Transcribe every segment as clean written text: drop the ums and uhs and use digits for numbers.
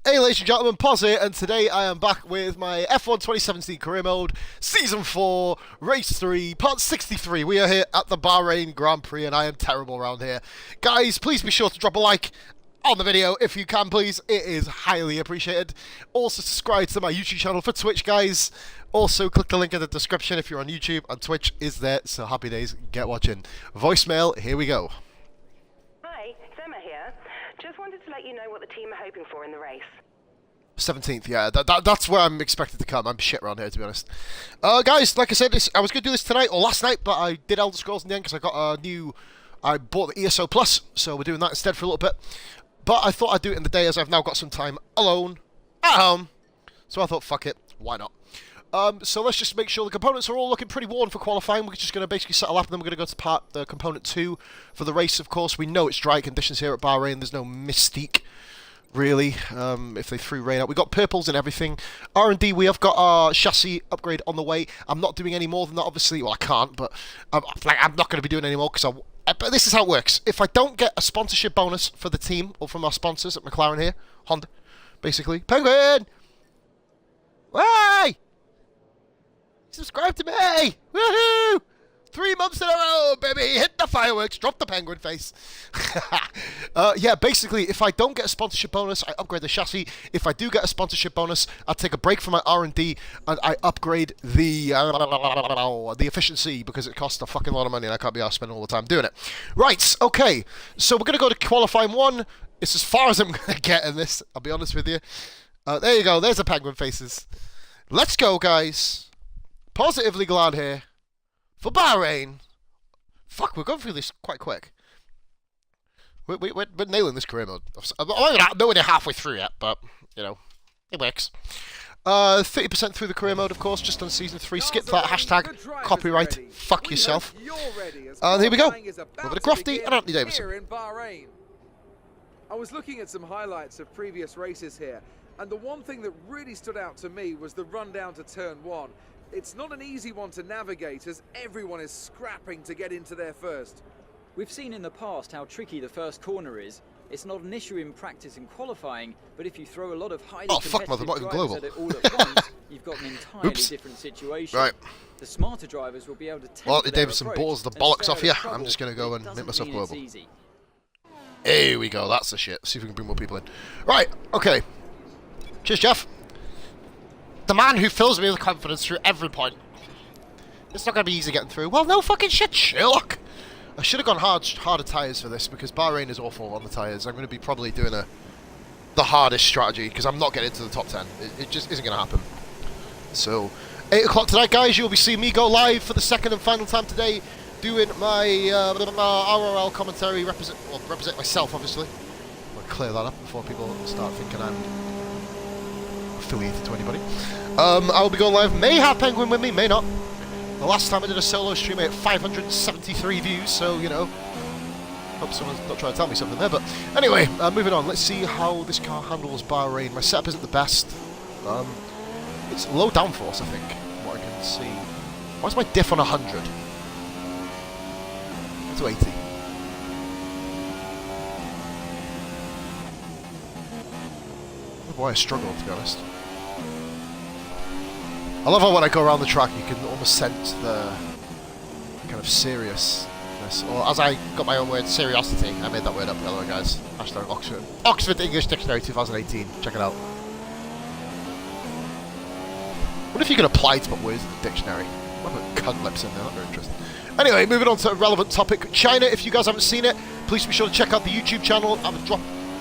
Hey ladies and gentlemen, Pause here, and today I am back with my F1 2017 Career Mode, Season 4, Race 3, Part 63. We are here at the Bahrain Grand Prix, and I am terrible around here. Guys, please be sure to drop a like on the video if you can, please. It is highly appreciated. Also, subscribe to my YouTube channel for Twitch, guys. Also, click the link in the description if you're on YouTube, and Twitch is there, so happy days, get watching. Voicemail, here we go. Hi, Emma here. Just wanted to let you know what the team are hoping for in the race. 17th, yeah, that's where I'm expected to come. I'm shit around here, to be honest. Guys, like I said, I was going to do this tonight, or last night, but I did Elder Scrolls in the end because I got a new... I bought the ESO Plus, so we're doing that instead for a little bit. But I thought I'd do it in the day as I've now got some time alone, at home. So I thought, fuck it, why not? So let's just make sure the components are all looking pretty worn for qualifying. We're just going to basically settle up, and then we're going to go to component 2 for the race, of course. We know it's dry conditions here at Bahrain. There's no mystique, really, if they threw rain out. We've got purples and everything. R&D, we have got our chassis upgrade on the way. I'm not doing any more than that, obviously. Well, I can't, but I'm not going to be doing any more because but this is how it works. If I don't get a sponsorship bonus for the team, or from our sponsors at McLaren here, Honda, basically. Penguin! Why? Subscribe to me! Woohoo! 3 months in a row, baby! Hit the fireworks, drop the penguin face. Yeah, basically, if I don't get a sponsorship bonus, I upgrade the chassis. If I do get a sponsorship bonus, I take a break from my R&D and I upgrade the efficiency because it costs a fucking lot of money and I can't be arsed spending all the time doing it. Right, okay. So we're going to go to qualifying 1. It's as far as I'm going to get in this, I'll be honest with you. There you go, there's the penguin faces. Let's go, guys. Positively glad here. For Bahrain. Fuck, we're going through this quite quick. We're nailing this career mode. I'm nowhere near halfway through yet, but, you know, it works. 30% through the career mode, of course, just on Season 3. Skip that hashtag copyright. Fuck yourself. And here we go. Over to Crofty and Anthony Davidson. I was looking at some highlights of previous races here, and the one thing that really stood out to me was the run down to turn 1. It's not an easy one to navigate as everyone is scrapping to get into there first. We've seen in the past how tricky the first corner is. It's not an issue in practice and qualifying, but if you throw a lot of highly competitive drivers at it all at once, you've got an entirely different situation. Right. The smarter drivers will be able to take Well, Davidson balls the bollocks off here. I'm just going to go and make myself global. Here we go, that's the shit. See if we can bring more people in. Right, okay. Cheers, Jeff. The man who fills me with confidence through every point. It's not going to be easy getting through. Well, no fucking shit, Sherlock. I should have gone harder tyres for this because Bahrain is awful on the tyres. I'm going to be probably doing the hardest strategy because I'm not getting into the top 10. It just isn't going to happen. So, 8 o'clock tonight, guys. You'll be seeing me go live for the second and final time today, doing my RRL commentary. Represent myself, obviously. I'll clear that up before people start thinking I'm affiliated to anybody. I will be going live. May have Penguin with me, may not. The last time I did a solo stream, I had 573 views, so, you know, hope someone's not trying to tell me something there, but anyway, moving on. Let's see how this car handles Bahrain. My setup isn't the best. It's low downforce, I think, from what I can see. Why is my diff on 100? To 80. I don't know why I struggle, to be honest. I love how when I go around the track you can almost sense the kind of seriousness, or as I got my own word, seriosity. I made that word up, by the way, guys. Hashtag Oxford. Oxford English Dictionary 2018. Check it out. What if you could apply to put words in the dictionary? I put cunt lips in there, not very interesting. Anyway, moving on to a relevant topic. China, if you guys haven't seen it, please be sure to check out the YouTube channel.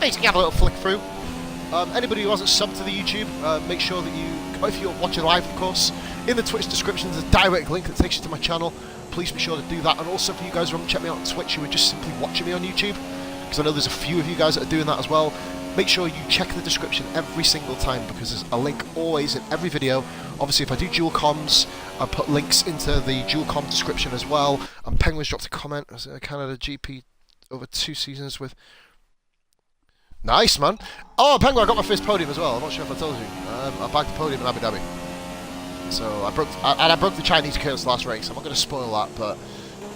Basically have a little flick through. Anybody who hasn't subbed to the YouTube, make sure that you, if you're watching live, of course, in the Twitch description there's a direct link that takes you to my channel. Please be sure to do that. And also for you guys who haven't checked me out on Twitch, who are just simply watching me on YouTube, because I know there's a few of you guys that are doing that as well, make sure you check the description every single time, because there's a link always in every video. Obviously, if I do dual comms, I put links into the dual com description as well. And Penguins dropped a comment, was it a Canada GP over 2 seasons with... Nice, man. Oh, Penguin, I got my first podium as well. I'm not sure if I told you. I bagged the podium in Abu Dhabi. So I broke the Chinese curse last race. I'm not going to spoil that, but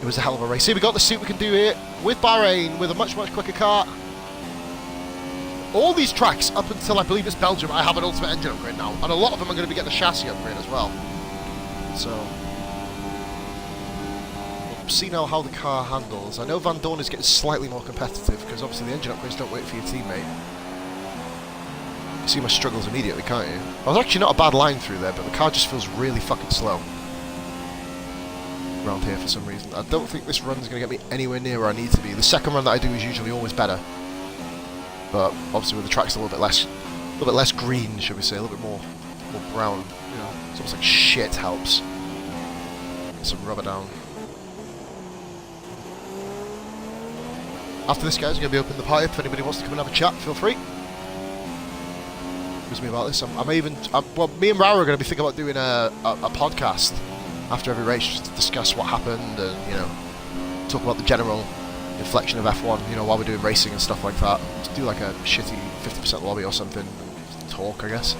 it was a hell of a race. Here we got the suit we can do here with Bahrain with a much quicker car. all these tracks, up until I believe it's Belgium, I have an ultimate engine upgrade now. And a lot of them are going to be getting a chassis upgrade as well. So, we'll see now how the car handles. I know Van Dorn is getting slightly more competitive, because obviously the engine upgrades don't wait for your teammate. You can see my struggles immediately, can't you? I was actually not a bad line through there, but the car just feels really fucking slow around here for some reason. I don't think this run's going to get me anywhere near where I need to be. The second run that I do is usually always better. But obviously with the track's a little bit less green, should we say, a little bit more brown. You know, it's almost like shit helps. Get some rubber down. After this, guys, I'm going to be opening the party. If anybody wants to come and have a chat, feel free. With me about this. Well, me and Rara are going to be thinking about doing a podcast after every race, just to discuss what happened and, you know, talk about the general inflection of F1, you know, while we're doing racing and stuff like that. Just do like a shitty 50% lobby or something, and talk, I guess.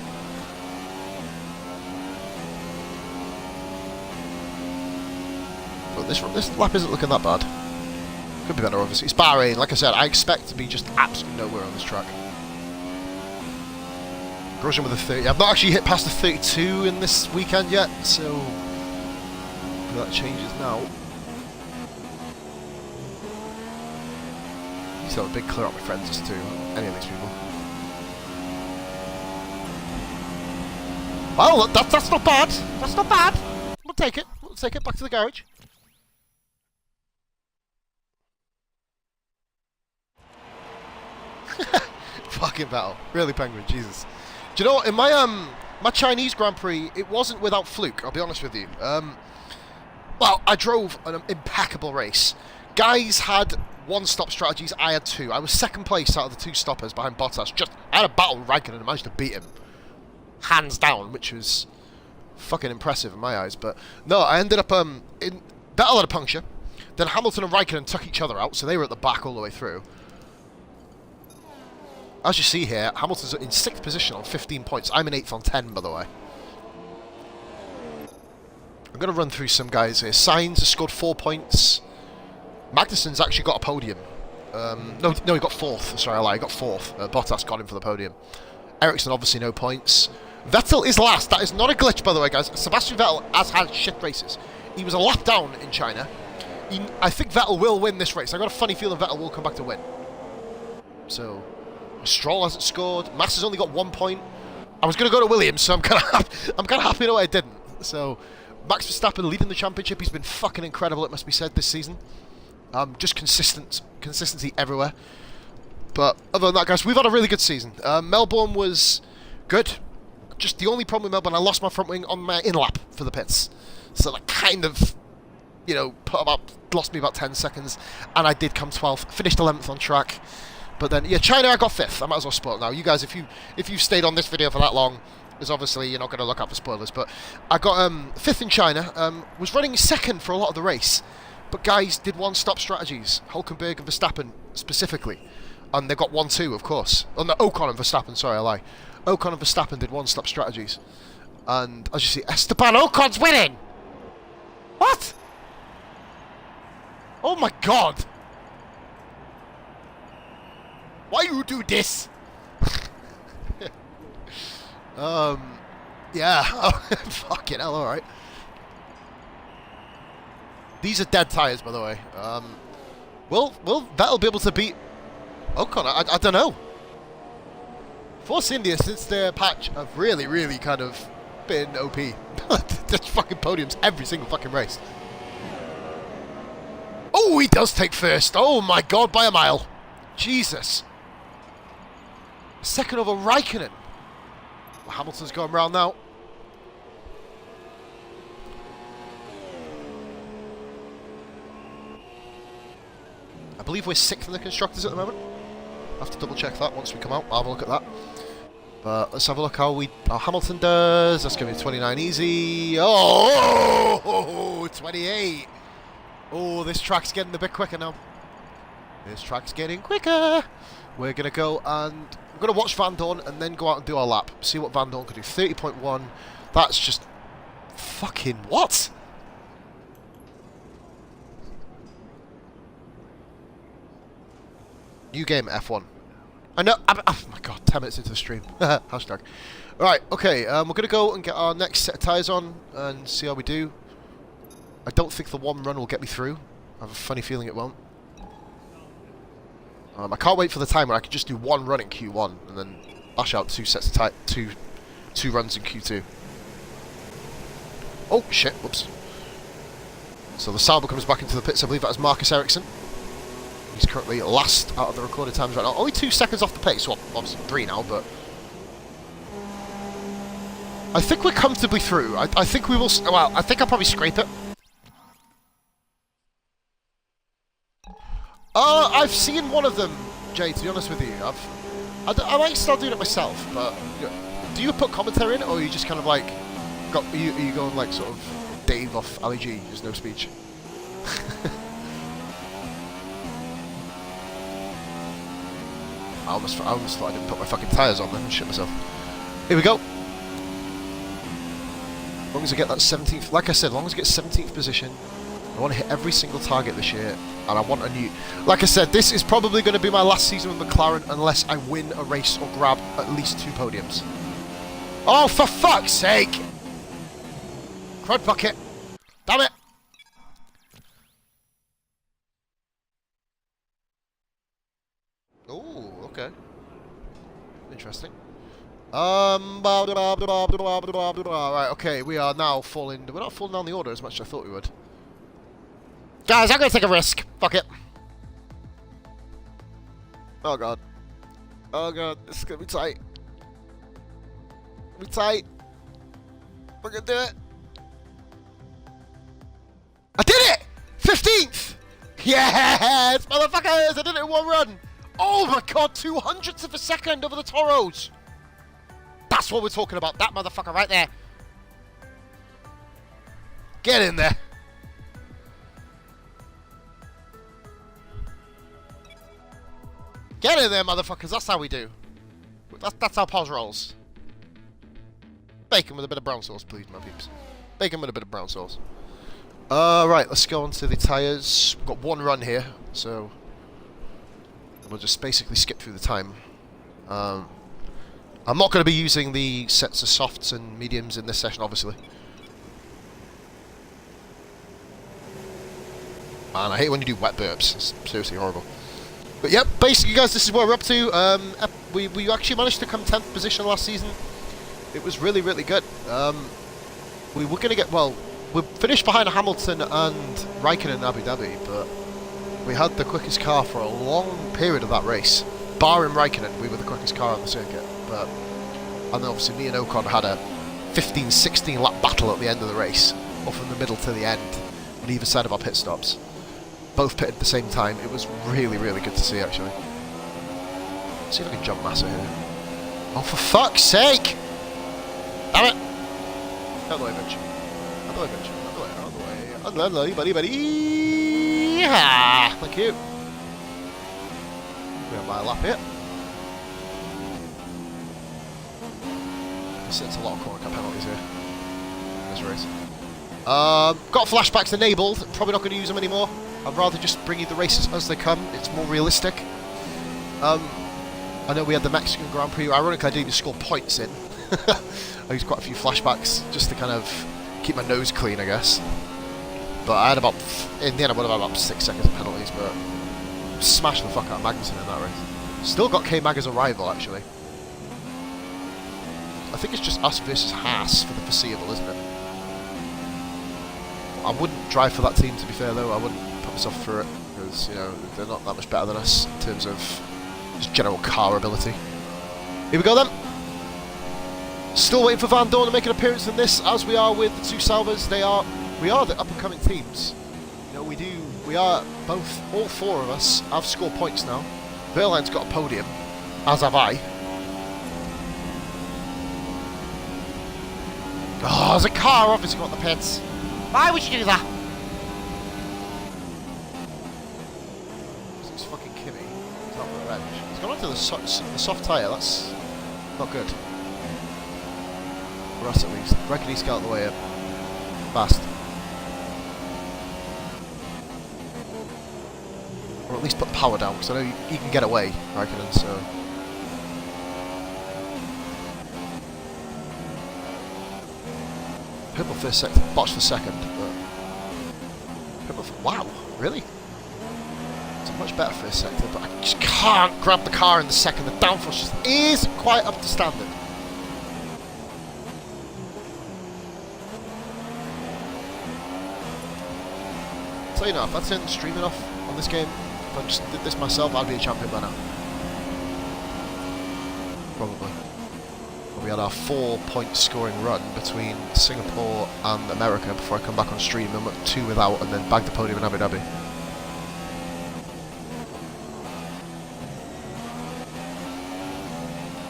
But this lap isn't looking that bad. Could be better, obviously. It's Bahrain. Like I said, I expect to be just absolutely nowhere on this track. Grosjean with a 30. I've not actually hit past the 32 in this weekend yet, so that changes now. These have a big clear up my friends too. Any of these people. Well, that's not bad. That's not bad. We'll take it. We'll take it back to the garage. Fucking battle. Really, Penguin. Jesus. Do you know what? In my Chinese Grand Prix, it wasn't without fluke. I'll be honest with you. Well, I drove an impeccable race. Guys had one-stop strategies. I had two. I was second place out of the two stoppers behind Bottas. I had a battle with Raikkonen and managed to beat him, hands down, which was fucking impressive in my eyes. But no, I ended up Vettel had a puncture. Then Hamilton and Raikkonen took each other out, so they were at the back all the way through. As you see here, Hamilton's in 6th position on 15 points. I'm in 8th on 10, by the way. I'm going to run through some guys here. Sainz has scored 4 points. Magnussen's actually got a podium. No, he got 4th. Sorry, I lied. He got 4th. Bottas got him for the podium. Ericsson, obviously, no points. Vettel is last. That is not a glitch, by the way, guys. Sebastian Vettel has had shit races. He was a lap down in China. I think Vettel will win this race. I've got a funny feeling Vettel will come back to win. So, Stroll hasn't scored. Massa's only got 1 point. I was going to go to Williams, so I'm kind of happy that I didn't. So, Max Verstappen leading the championship. He's been fucking incredible, it must be said, this season. Just consistency everywhere. But other than that, guys, we've had a really good season. Melbourne was good. Just the only problem with Melbourne, I lost my front wing on my in-lap for the pits. So that kind of, you know, lost me about 10 seconds. And I did come 12th. Finished 11th on track. But then, yeah, China, I got 5th. I might as well spoil it now. You guys, if you've stayed on this video for that long, because obviously you're not going to look out for spoilers. But I got 5th in China. Was running 2nd for a lot of the race. But guys did one-stop strategies. Hülkenberg and Verstappen specifically. And they got 1-2, of course. Oh, no, Ocon and Verstappen, sorry, I lie. Ocon and Verstappen did one-stop strategies. And as you see, Esteban Ocon's winning! What? Oh my god! Why you do this? Yeah. Fucking hell, alright. These are dead tyres, by the way. Will Vettel be able to beat Ocon? I don't know. Force India, since their patch, have really, really kind of been OP. Just fucking podiums every single fucking race. Oh, he does take first. Oh my god, by a mile. Jesus. Second over Raikkonen. Well, Hamilton's going round now. I believe we're 6th in the constructors at the moment. I'll have to double check that once we come out. I'll have a look at that. But let's have a look how Hamilton does. That's going to be 29 easy. Oh, 28. Oh, this track's getting a bit quicker now. This track's getting quicker. We're going to go and we're going to watch Van Dorn and then go out and do our lap. See what Van Dorn can do. 30.1. That's just fucking what? New game F1. I know. Oh my god, 10 minutes into the stream. Hashtag. Right, okay, we're going to go and get our next set of tyres on and see how we do. I don't think the one run will get me through. I have a funny feeling it won't. I can't wait for the time where I can just do one run in Q1 and then bash out two sets of two runs in Q2. Oh, shit, whoops. So the Sauber comes back into the pits. I believe that is Marcus Ericsson. He's currently last out of the recorded times right now. Only 2 seconds off the pace. Well, obviously 3 now, but... I think we're comfortably through. I think we will... Well, I think I'll probably scrape it. I've seen one of them, Jay, to be honest with you. I might start doing it myself, but... You know, do you put commentary in it, or are you just kind of like... are you going like sort of Dave off Ali G, there's no speech? I almost thought I didn't put my fucking tyres on then and shit myself. Here we go. As long as I get that 17th, like I said, as long as I get 17th position, I want to hit every single target this year, and I want a new... Like I said, this is probably going to be my last season with McLaren unless I win a race or grab at least 2 podiums. Oh, for fuck's sake! Crud bucket! Damn it! Oh, okay. Interesting. Right, okay, we are now falling... We're not falling down the order as much as I thought we would. Guys, I'm gonna take a risk. Fuck it. Oh god. Oh god, this is gonna be tight. Be tight. We're gonna do it. I did it! 15th! Yes! Motherfuckers! I did it in 1 run! Oh my god, 200ths of a second over the Toros! That's what we're talking about, that motherfucker right there. Get in there. Get in there, motherfuckers, that's how we do. That's how Pos rolls. Bacon with a bit of brown sauce, please, my peeps. Bacon with a bit of brown sauce. Right, let's go on to the tyres. We've got 1 run here, so we'll just basically skip through the time. I'm not going to be using the sets of softs and mediums in this session, obviously. Man, I hate when you do wet burps. It's seriously horrible. But yep, basically, guys, this is what we're up to. We actually managed to come 10th position last season. It was really, really good. We were going to get, well, we finished behind Hamilton and Raikkonen in Abu Dhabi, but we had the quickest car for a long period of that race. Barring Raikkonen, we were the quickest car on the circuit. But, and then obviously me and Ocon had a 15-16 lap battle at the end of the race, or from the middle to the end, on either side of our pit stops. Both pitted at the same time. It was really, really good to see, actually. Let's see if I can jump Massa here. Oh, for fuck's sake! Damn it! Out of the way, bitch. Out of the way, bitch. Out of the way, out of the way. Out of the way, buddy, buddy. Yeah! Thank you. We have my lap here. This is a lot of corner cut penalties here. In this race. Got flashbacks enabled. Probably not going to use them anymore. I'd rather just bring you the races as they come. It's more realistic. I know we had the Mexican Grand Prix. Ironically, I didn't even score points in. I used quite a few flashbacks just to kind of keep my nose clean, I guess. But I had about, in the end, I would have had about 6 seconds of penalties, but smashed the fuck out of Magnussen in that race. Still got K-Mag as a rival, actually. I think it's just us versus Haas for the foreseeable, isn't it? I wouldn't drive for that team, to be fair, though. I wouldn't put myself through it, because, you know, they're not that much better than us in terms of just general car ability. Here we go, then. Still waiting for Van Dorn to make an appearance in this, as we are with the 2 Salvas. We are the up-and-coming teams. You know, we are both, all 4 of us have scored points now. Verline's got a podium, as have I. Oh, there's a car obviously got the pits. Why would you do that? It's fucking Kimmy. He's not for revenge. He's gone onto the soft tyre. That's not good. For us at least. I reckon he's got out of the way fast. Or at least put the power down, because I know he can get away, Raikkonen, so Purple first sector, box for second. Purple for, wow, really? It's a much better first sector, but I just can't grab the car in the second. The downforce just isn't quite up to standard. So you know, if I'd turned the streaming off on this game, if I just did this myself, I'd be a champion by now. Probably. We had our 4-point scoring run between Singapore and America before I come back on stream. I'm at 2 without and then bagged the podium in Abu Dhabi.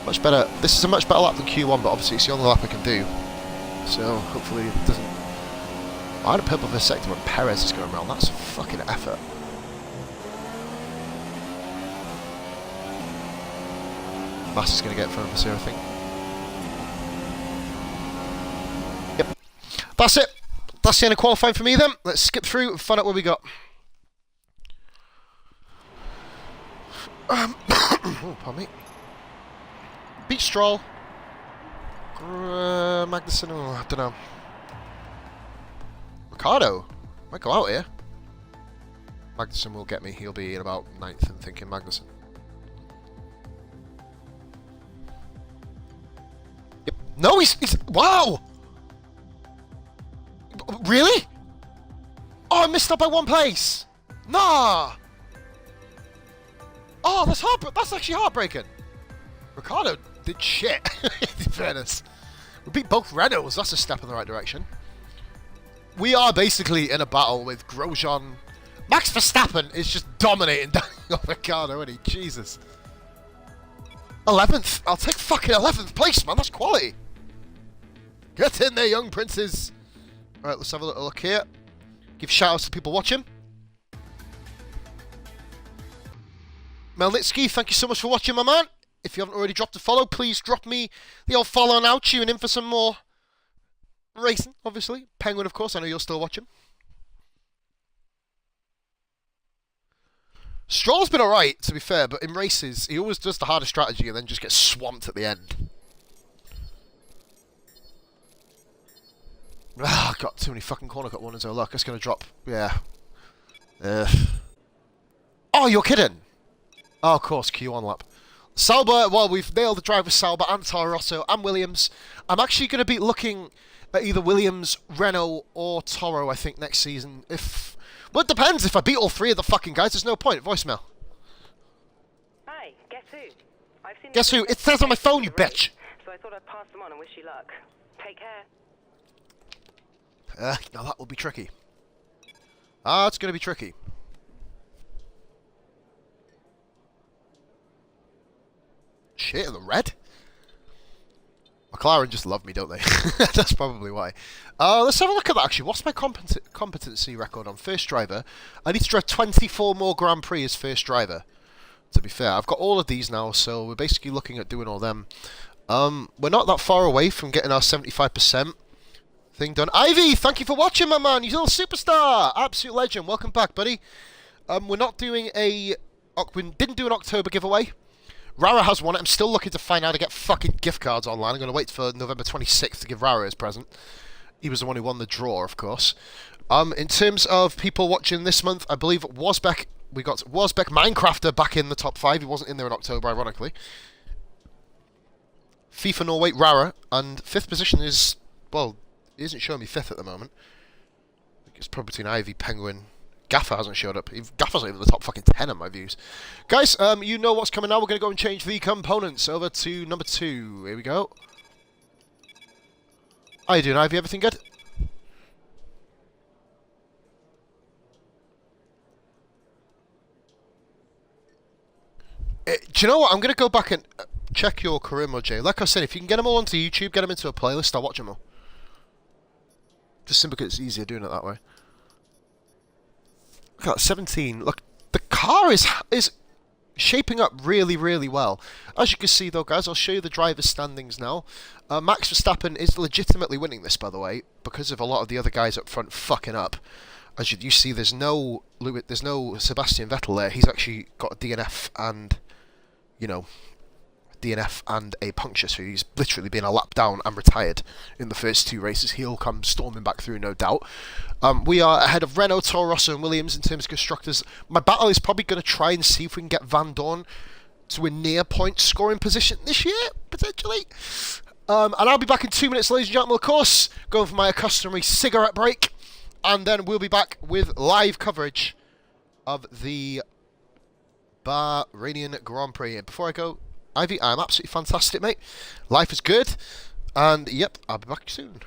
Much better. This is a much better lap than Q1, but obviously it's the only lap I can do. So hopefully it doesn't... I had a purple first sector when Perez is going around. That's a fucking effort. Mass is going to get in front of us here, I think. Yep. That's it. That's the end of qualifying for me then. Let's skip through and find out what we got. Oh, pardon me. Beat Stroll. Magnussen, oh, I don't know. Ricardo might go out here. Magnussen will get me. He'll be in about 9th, I'm thinking Magnussen. Yep. No, he's wow! Really? Oh, I missed out by 1 place! Nah! Oh, that's actually heartbreaking. Ricardo did shit, in fairness. We beat both Renaults, that's a step in the right direction. We are basically in a battle with Grosjean. Max Verstappen is just dominating Daniel Ricciardo, isn't he? Jesus. 11th. I'll take fucking 11th place, man. That's quality. Get in there, young princes. Alright, let's have a little look here. Give shout-outs to people watching. Melnitsky, thank you so much for watching, my man. If you haven't already dropped a follow, please drop me the old follow now. Tune in for some more racing, obviously. Penguin, of course, I know you're still watching. Stroll's been alright, to be fair, but in races, he always does the harder strategy and then just gets swamped at the end. Ah, got too many fucking corner cut warnings. Oh, look, it's going to drop. Yeah. Oh, you're kidding! Oh, of course, Q1 lap. Sauber, well, we've nailed the drive with Sauber and Toro Rosso and Williams. I'm actually going to be looking at either Williams, Renault, or Toro, I think, next season. Well, it depends. If I beat all 3 of the fucking guys, there's no point. Voicemail. Hi, guess who? I've seen Guess who? It says on my phone, you bitch! So I thought I'd pass them on and wish you luck. Take care. Now that will be tricky. It's going to be tricky. Shit, the red? McLaren just love me, don't they? That's probably why. Let's have a look at that, actually. What's my competency record on first driver? I need to drive 24 more Grand Prix as first driver, to be fair. I've got all of these now, so we're basically looking at doing all them. We're not that far away from getting our 75% thing done. Ivy, thank you for watching, my man. You're a superstar. Absolute legend. Welcome back, buddy. We're not doing we didn't do an October giveaway. Rara has won it. I'm still looking to find out how to get fucking gift cards online. I'm going to wait for November 26th to give Rara his present. He was the one who won the draw, of course. In terms of people watching this month, I believe Wasbeck, we got Wasbeck Minecrafter back in the top 5. He wasn't in there in October, ironically. FIFA Norway, Rara, and 5th position is, well, he isn't showing me 5th at the moment. I think it's probably between Ivy, Penguin. Gaffer hasn't showed up. Gaffer's not even in the top fucking 10 on my views. Guys, you know what's coming now. We're going to go and change the components over to number 2. Here we go. How you doing, Ivy? Everything good? Do you know what? I'm going to go back and check your career mode, Jay. Like I said, if you can get them all onto YouTube, get them into a playlist, I'll watch them all. Just simply because it's easier doing it that way. Look at that, 17. Look, the car is shaping up really, really well. As you can see, though, guys, I'll show you the driver's standings now. Max Verstappen is legitimately winning this, by the way, because of a lot of the other guys up front fucking up. As you see, there's no Sebastian Vettel there. He's actually got a DNF and, you know, DNF and a puncture, so he's literally been a lap down and retired in the first 2 races. He'll come storming back through, no doubt. We are ahead of Renault, Toro Rosso and Williams in terms of constructors. My battle is probably going to try and see if we can get Van Dorn to a near point scoring position this year, potentially. And I'll be back in 2 minutes, ladies and gentlemen, of course, going for my customary cigarette break. And then we'll be back with live coverage of the Bahrainian Grand Prix. And before I go, Ivy, I'm absolutely fantastic, mate. Life is good. And, yep, I'll be back soon.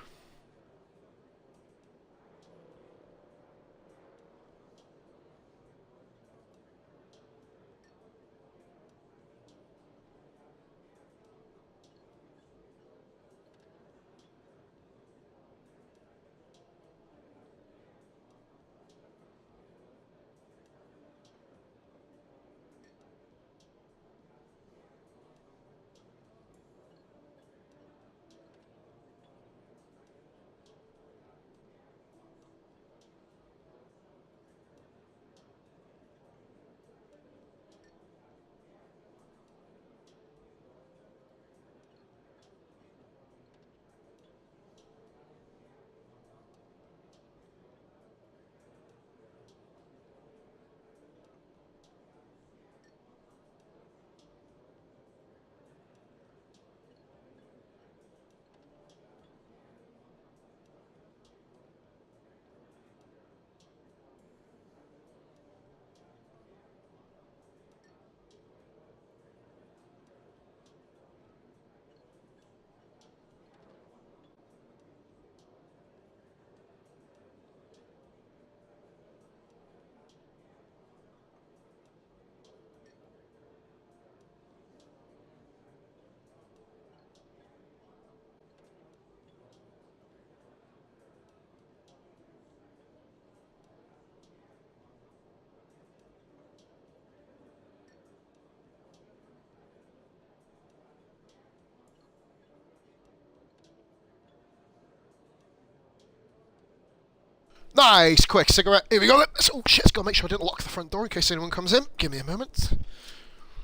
Nice, quick cigarette. Here we go. Oh shit, let's go make sure I didn't lock the front door in case anyone comes in. Give me a moment.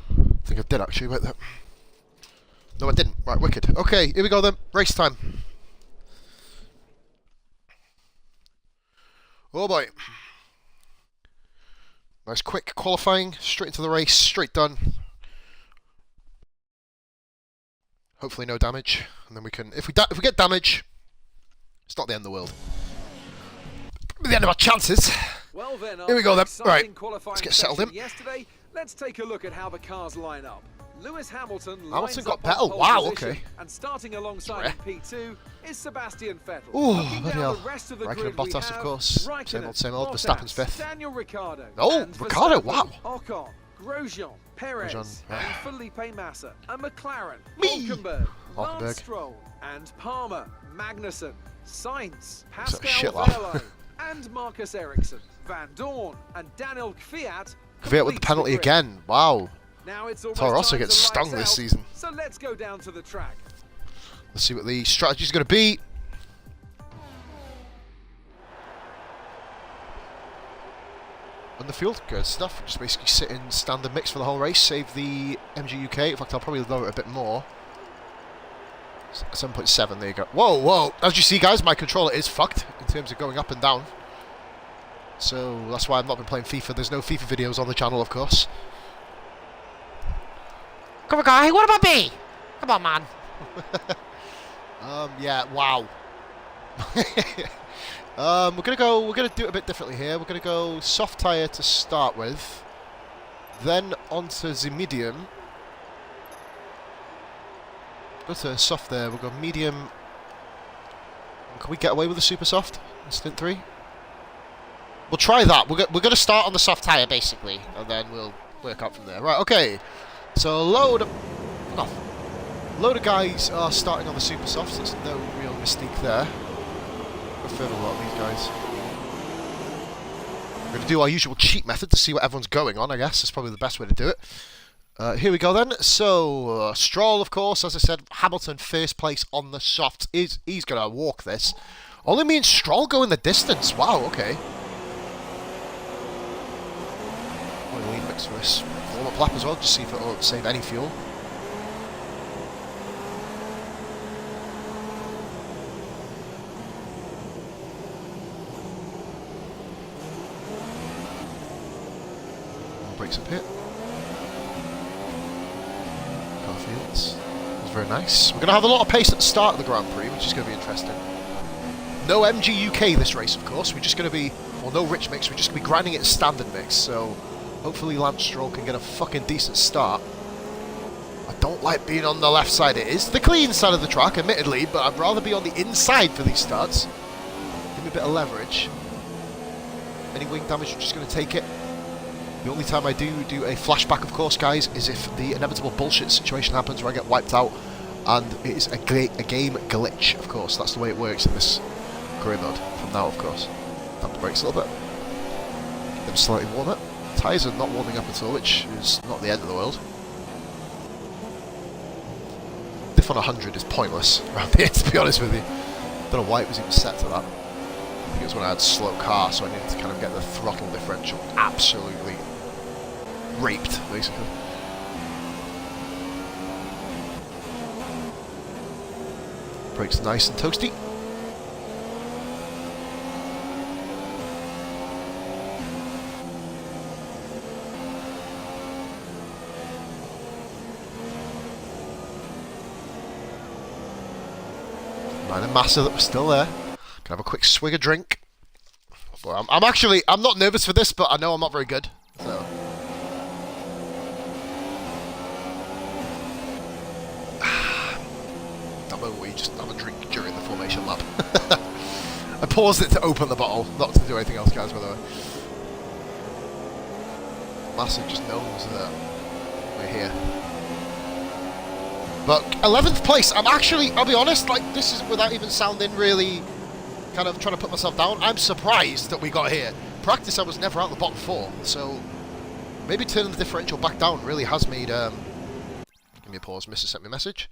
I think I did actually, wait there. No, I didn't. Right, wicked. Okay, here we go then. Race time. Oh boy. Nice quick qualifying. Straight into the race. Straight done. Hopefully no damage. And then we can... If we get damage, it's not the end of the world. The end of our chances. Well then, here we go then. Right, let's get settled in. Yesterday, let's take a look at how the cars line up. Lewis Hamilton got better. Wow, okay. And starting alongside in P2 is Sebastian Vettel. Oh, bloody hell. Raikkonen, Bottas, of course. Same old. Verstappen's 5th. Daniel Ricciardo. Oh, Ricciardo, wow. Ocon, Grosjean, Perez, and Felipe Massa, and McLaren, Me. Hulkenberg, Lance Stroll, and Palmer, Magnussen, Sainz, shit Pascal laugh. Wehrlein, and Marcus Ericsson, Van Dorn, and Daniel Kvyat. Kvyat with the penalty again. Wow. Now it's Toro Rosso gets stung this season. So let's go down to the track. Let's see what the strategy is going to be. And the field, good stuff. Just basically sit in standard mix for the whole race. Save the MG UK. In fact, I'll probably lower it a bit more. 7.7, there you go. Whoa, whoa. As you see, guys, my controller is fucked in terms of going up and down. So that's why I've not been playing FIFA. There's no FIFA videos on the channel, of course. Come on, guy. What about me? Come on, man. Yeah, wow. We're gonna do it a bit differently here. We're gonna go soft tyre to start with, then onto the medium. Go to soft there. We'll go medium. Can we get away with the super soft in stint 3? We'll try that. We're gonna start on the soft tyre basically, and then we'll work out from there. Right. Okay. So load of guys are starting on the super softs. There's no real mystique there. Go further a lot of these guys. We're going to do our usual cheat method to see what everyone's going on, I guess. That's probably the best way to do it. Here we go then. So, Stroll, of course, as I said, Hamilton first place on the softs. He's going to walk this. Only me and Stroll go in the distance. Wow, okay. I'm going to lean mix for this warm-up lap as well, just see if it'll save any fuel. brakes up here. Carfields. That was very nice. We're going to have a lot of pace at the start of the Grand Prix, which is going to be interesting. No MG UK this race, of course. We're just going to be, well, no rich mix. We're just going to be grinding it standard mix. So hopefully Lance Stroll can get a fucking decent start. I don't like being on the left side. It is the clean side of the track, admittedly, but I'd rather be on the inside for these starts. Give me a bit of leverage. Any wing damage, I'm just going to take it. The only time I do a flashback, of course, guys, is if the inevitable bullshit situation happens where I get wiped out, and it is a game glitch, of course. That's the way it works in this career mode. From now, of course. Tap the brakes a little bit. Get them slightly warmer. Tyres are not warming up at all, which is not the end of the world. Diff on 100 is pointless around here, to be honest with you. Don't know why it was even set to that. I think it was when I had slow car, so I needed to kind of get the throttle differential absolutely raped, basically. Brakes nice and toasty. Mind the Massa that was still there. Can have a quick swig of drink. But I'm not nervous for this, but I know I'm not very good. So. That moment where you just have a drink during the formation lap. I paused it to open the bottle, not to do anything else, guys, by the way. Massa just knows that we're here. But 11th place, I'll be honest, like, this is without even sounding really kind of trying to put myself down. I'm surprised that we got here. Practice, I was never out the bottom 4, so maybe turning the differential back down really has made, give me a pause, Mr. sent me a message.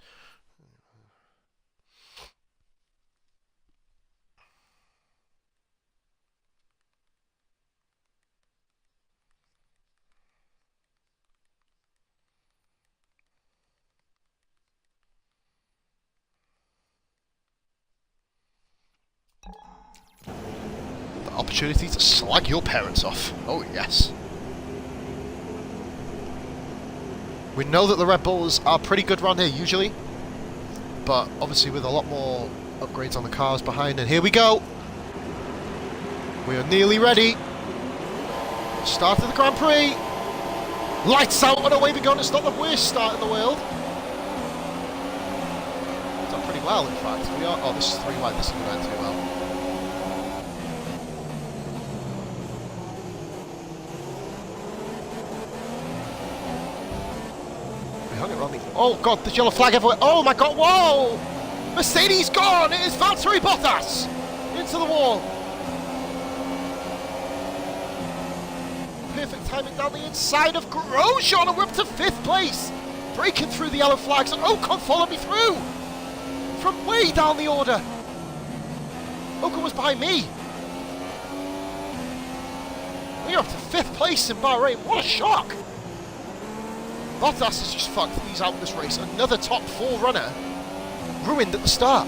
Opportunity to slag your parents off. Oh, yes. We know that the Red Bulls are pretty good around here usually, but obviously with a lot more upgrades on the cars behind, and here we go. We are nearly ready. Start of the Grand Prix. Lights out and away we go, and it's not the worst start in the world. It's done pretty well, in fact. We are. Oh, this is 3 wide. This is going too well. Oh god, there's yellow flag everywhere. Oh my god, whoa! Mercedes gone! It is Valtteri Bottas! Into the wall. Perfect timing down the inside of Grosjean, and we're up to 5th place! Breaking through the yellow flags, and Ocon followed me through! From way down the order! Ocon was behind me! We're up to 5th place in Bahrain, what a shock! Bottas has just fucked these out in this race. Another top 4 runner ruined at the start.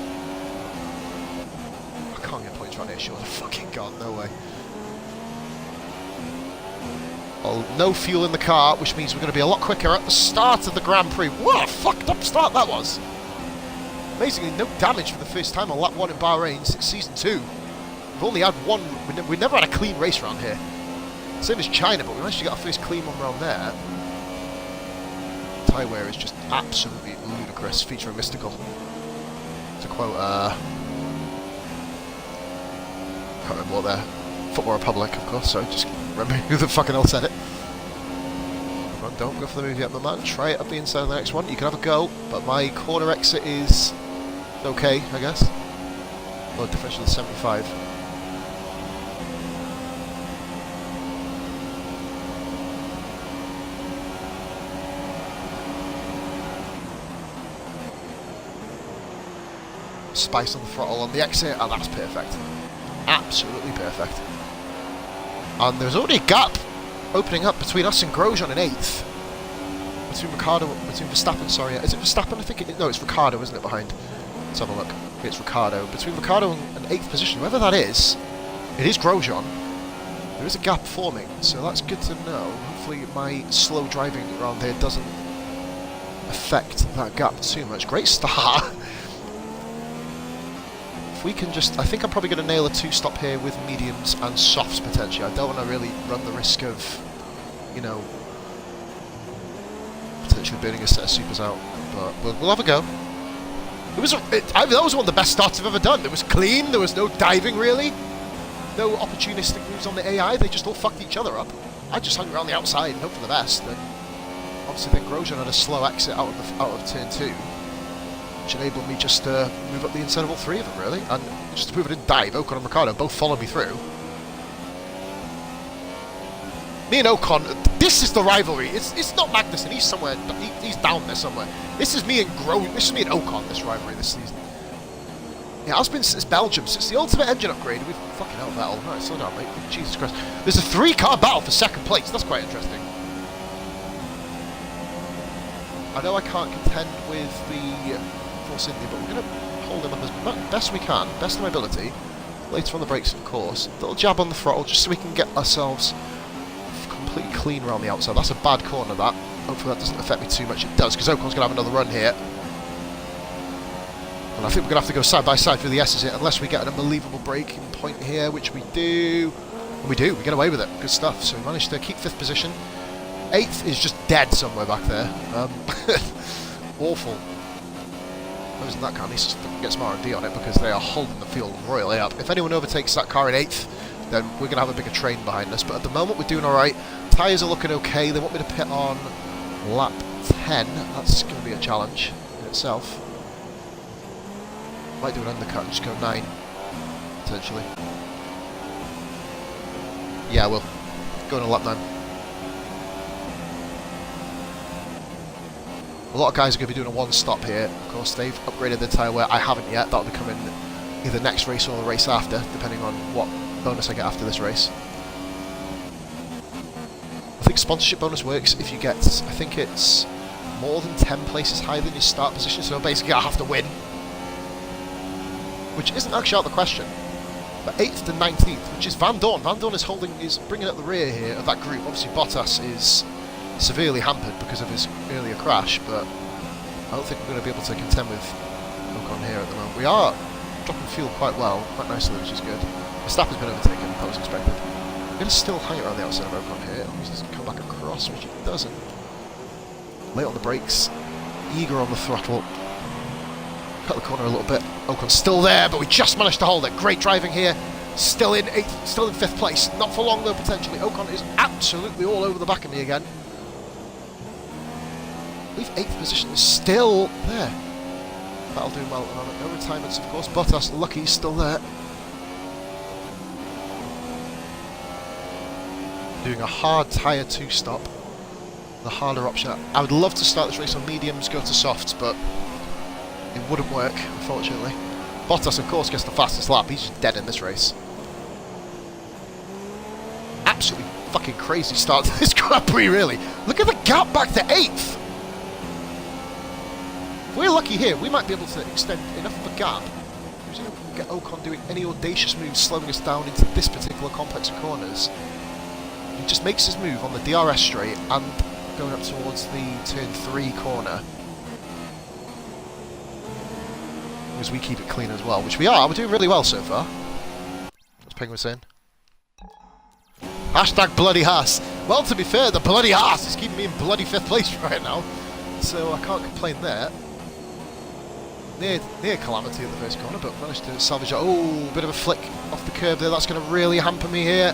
I can't get points right here, sure. Fucking god, no way. Well, no fuel in the car, which means we're going to be a lot quicker at the start of the Grand Prix. What a fucked up start that was. Amazingly, no damage for the first time on lap 1 in Bahrain since season 2. We've only had one. We never had a clean race around here. Same as China, but we managed to get our first clean one round there. Tyre wear is just absolutely ludicrous, featuring Mystical. To quote, can't remember what they're, Football Republic, of course, so just remember who the fucking hell said it. Come on, don't go for the move yet, my man. Try it up the inside of the next one. You can have a go, but my corner exit is okay, I guess. Well, differential is 75. Spice on the throttle on the exit, and that's perfect. Absolutely perfect. And there's already a gap opening up between us and Grosjean in 8th. Between Verstappen, sorry. Is it Verstappen? I think it is. No, it's Ricciardo, isn't it, behind? Let's have a look. It's Ricciardo. Between Ricciardo and 8th position, whoever that is, it is Grosjean. There is a gap forming, so that's good to know. Hopefully my slow driving around here doesn't affect that gap too much. Great start. If we can just... I think I'm probably going to nail a 2-stop here with mediums and softs potentially. I don't want to really run the risk of, you know, potentially burning a set of supers out. But we'll have a go. It was that was one of the best starts I've ever done. It was clean, there was no diving really. No opportunistic moves on the AI, they just all fucked each other up. I just hung around the outside and hoped for the best. And obviously then Grosjean had a slow exit out of turn 2. Which enabled me just to move up the inside of all 3 of them really. And just to prove I didn't dive, Ocon and Ricciardo both followed me through. Me and Ocon, this is the rivalry. It's not Magnussen. He's somewhere. He's down there somewhere. This is me and Ocon. This rivalry this season. Yeah, it's been since Belgium, since the ultimate engine upgrade. We've fucking hell Vettel. Right, slow down, mate. Jesus Christ. There's a 3-car battle for 2nd place. That's quite interesting. I know I can't contend with the Force India, but we're going to hold him up as best we can, best of my ability. Later on the brakes, of course. Little jab on the throttle, just so we can get ourselves completely clean around the outside. That's a bad corner, that. Hopefully that doesn't affect me too much. It does, because Ocon's going to have another run here. And I think we're going to have to go side by side through the S's here, unless we get an unbelievable braking point here, which we do. And we do, we get away with it. Good stuff. So we managed to keep 5th position. 8th is just dead somewhere back there. Awful. Those in that car needs to get some R&D on it, because they are holding the field royally up. If anyone overtakes that car in 8th, then we're going to have a bigger train behind us. But at the moment, we're doing alright. Tyres are looking okay. They want me to pit on lap 10. That's going to be a challenge in itself. Might do an undercut and just go 9, potentially. Yeah, we'll go on a lap 9. A lot of guys are going to be doing a 1-stop here. Of course, they've upgraded their tyre wear. I haven't yet. That'll be coming either next race or the race after, depending on what bonus I get after this race. I think sponsorship bonus works if you get, I think it's more than 10 places higher than your start position, so basically I have to win. Which isn't actually out of the question. But 8th to 19th, which is Van Dorn. Van Dorn is bringing up the rear here of that group. Obviously Bottas is severely hampered because of his earlier crash, but I don't think we're going to be able to contend with Ocon here at the moment. We are dropping fuel quite well, quite nicely, which is good. Verstappen's been overtaken, that was expected. We're going to still hang around the outside of Ocon here. He doesn't come back across, which he doesn't. Late on the brakes, eager on the throttle. Cut the corner a little bit. Ocon's still there, but we just managed to hold it. Great driving here. Still in 5th place. Not for long though, potentially. Ocon is absolutely all over the back of me again. I believe 8th position is still there. That'll do well at the moment. No retirements, of course. Bottas, lucky, he's still there. Doing a hard tyre 2-stop. The harder option. I would love to start this race on mediums, go to softs, but it wouldn't work, unfortunately. Bottas, of course, gets the fastest lap. He's just dead in this race. Absolutely fucking crazy start to this Grand Prix, really. Look at the gap back to 8th. If we're lucky here, we might be able to extend enough of a gap. We can get Ocon doing any audacious moves, slowing us down into this particular complex of corners. He just makes his move on the DRS straight and going up towards the turn 3 corner. Because we keep it clean as well, which we are. We're doing really well so far. What's Penguin saying? Hashtag bloody Haas. Well, to be fair, the bloody Haas is keeping me in bloody 5th place right now. So I can't complain there. Near calamity at the first corner, but managed to salvage it. Oh, bit of a flick off the curb there. That's going to really hamper me here.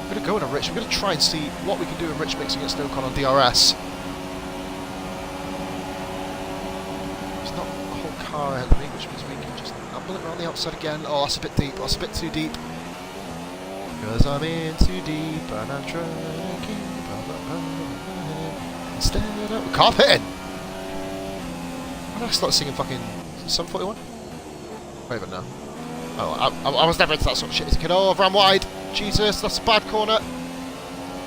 I'm going to go in a Rich. We're going to try and see what we can do in Rich mix against Ocon on DRS. There's not a whole car ahead of me, which means we can just amble it around the outside again. Oh, that's a bit deep. That's a bit too deep. Because I'm in too deep and I'm trying to keep up instead of... Car pitting! Why did I start singing fucking Sum 41? Wait a minute now. Oh, I was never into that sort of shit as a kid. Oh, I've ran wide. Jesus, that's a bad corner.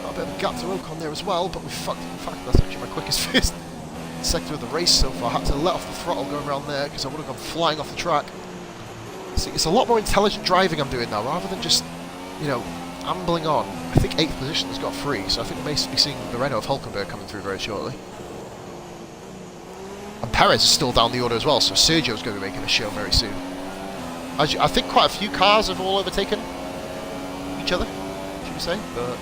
Got a bit of a gap to Ocon there as well, but we fucked. In fact, that's actually my quickest first sector of the race so far. I had to let off the throttle going around there because I would have gone flying off the track. See, it's a lot more intelligent driving I'm doing now, rather than just, you know, ambling on. I think 8th position has got 3, so I think we may be seeing the Renault of Hulkenberg coming through very shortly. And Perez is still down the order as well, so Sergio's going to be making a show very soon. I think quite a few cars have all overtaken each other, should we say, but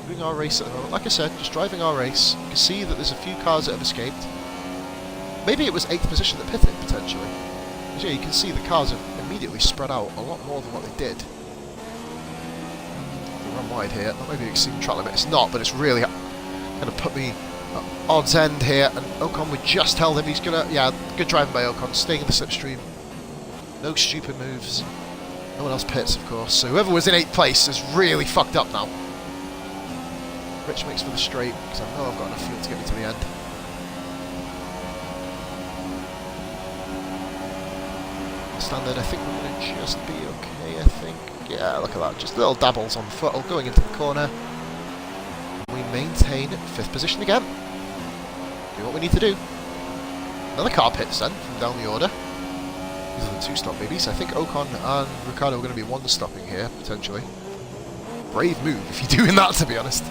doing our race at the moment. Like I said, just driving our race. You can see that there's a few cars that have escaped. Maybe it was 8th position that pitted, potentially. But yeah, you can see the cars have immediately spread out a lot more than what they did. We'll run wide here. That may be exceeding track limit. It's not, but it's really going to put me at odds end here. And Ocon, we just held him. He's going to... Yeah, good driving by Ocon. Staying in the slipstream. No stupid moves. No one else pits, of course. So whoever was in 8th place is really fucked up now. Rich makes for the straight, because I know I've got enough fuel to get me to the end. Standard, I think we're going to just be okay, I think. Yeah, look at that, just little dabbles on foot, going into the corner. We maintain 5th position again. Do what we need to do. Another car pits then, from down the order. These are the 2-stop babies. I think Ocon and Ricciardo are going to be 1-stopping here, potentially. Brave move, if you're doing that, to be honest.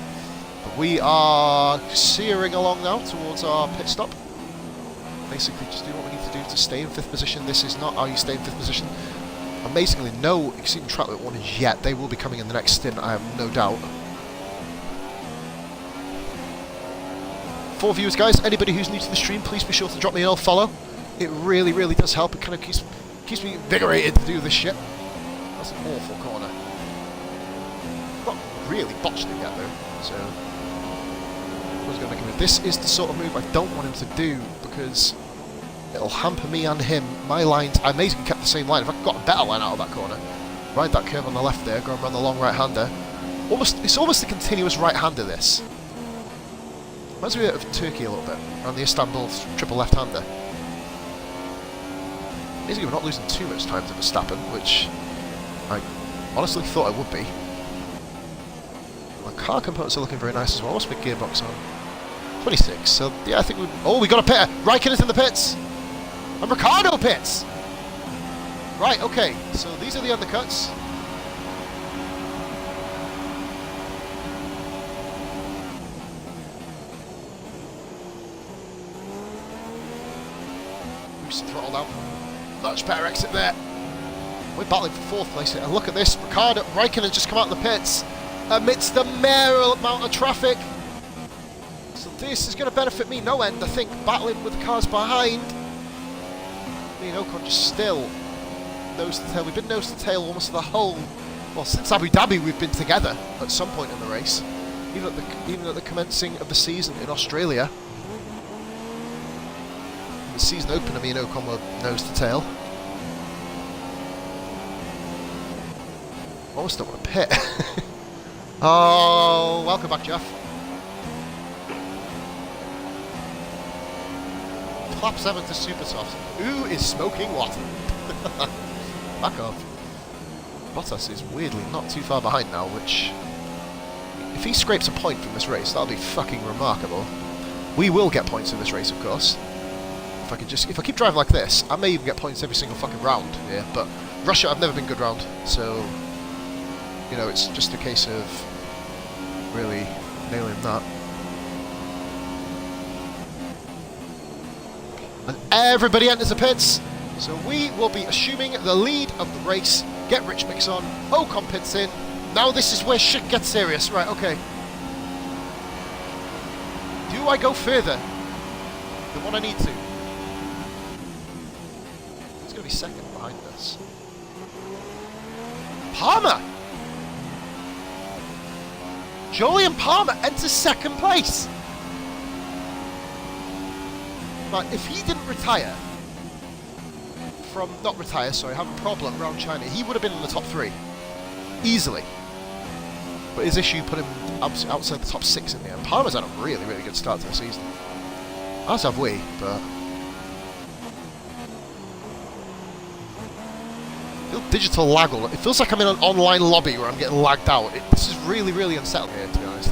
We are searing along now towards our pit stop. Basically just do what we need to do to stay in 5th position. This is not how you stay in 5th position. Amazingly, no exceeding track limit warnings yet. They will be coming in the next stint, I have no doubt. For viewers, guys, anybody who's new to the stream, please be sure to drop me a follow. It really, really does help. It kind of keeps me invigorated to do this shit. That's an awful corner. Not really botched it yet, though, so... This is the sort of move I don't want him to do, because it'll hamper me and him. My lines, I basically kept the same line. If I got a better line out of that corner, ride that curve on the left there, go and run the long right-hander. It's almost a continuous right-hander, this. Reminds me of Turkey a little bit, around the Istanbul triple left-hander. Basically, we're not losing too much time to Verstappen, which I honestly thought I would be. My car components are looking very nice as well. What's my gearbox on? 26, so yeah, I think we... Oh, we got a pit! Raikkonen's in the pits! And Ricciardo pits! Right, okay, so these are the undercuts. Boost the throttle down. Much better exit there. We're battling for 4th place here, and look at this, Raikkonen just come out of the pits amidst the mayoral amount of traffic. So this is going to benefit me no end, I think, battling with the cars behind. Me and Ocon just still nose to tail. We've been nose to tail almost the whole... Well, since Abu Dhabi we've been together at some point in the race. Even at the commencing of the season in Australia. The season opener, me and Ocon were nose to tail. Almost don't want to pit. Oh, welcome back, Jeff. Lap 7 to super soft. Who is smoking what? Back off. Bottas is weirdly not too far behind now, which... If he scrapes a point from this race, that'll be fucking remarkable. We will get points in this race, of course. If I keep driving like this, I may even get points every single fucking round here, but Russia, I've never been good round, so... You know, it's just a case of really nailing that. And everybody enters the pits, so we will be assuming the lead of the race. Get Rich Mix on, Ocon pits in. Now this is where shit gets serious. Right, okay. Do I go further than what I need to? It's going to be second behind us. Palmer! Julian Palmer enters 2nd place! But if he didn't retire not retire, sorry, have a problem around China, he would have been in the top 3. Easily. But his issue put him outside the top 6 in the end. Palmer's had a really, really good start to the season. As have we, but... I feel digital lag. It feels like I'm in an online lobby where I'm getting lagged out. This is really, really unsettling here, to be honest.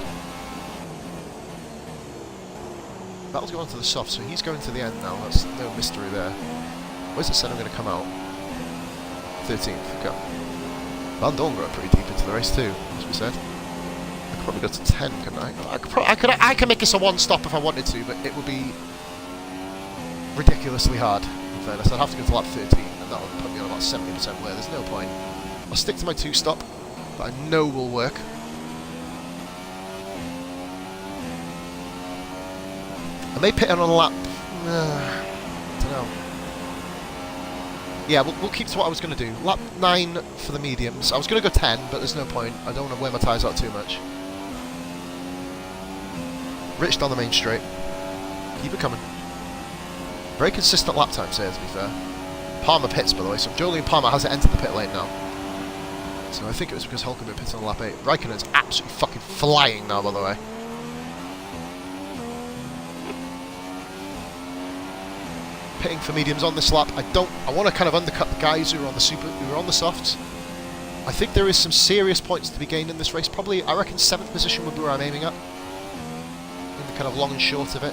Battle's going to the soft, so he's going to the end now. That's no mystery there. Where's the center going to come out? 13th, go. Van Dorn got pretty deep into the race too, as we said. I could probably go to 10, couldn't I? I could make this a one-stop if I wanted to, but it would be ridiculously hard. In fairness, I'd have to go to lap 13, and that would put me on about 70% wear. There's no point. I'll stick to my 2-stop that I know will work. I may pit on a lap. I don't know. Yeah, we'll keep to what I was going to do. Lap 9 for the mediums. I was going to go 10, but there's no point. I don't want to wear my tyres out too much. Rich down the main straight. Keep it coming. Very consistent lap times here, to be fair. Palmer pits, by the way, so Jolyon Palmer hasn't entered the pit lane now. So I think it was because Hulkenberg pits on lap 8. Raikkonen's absolutely fucking flying now, by the way. Pitting for mediums on this lap. I want to kind of undercut the guys who are on the softs. I think there is some serious points to be gained in this race. Probably, I reckon 7th position would be where I'm aiming at. In the kind of long and short of it.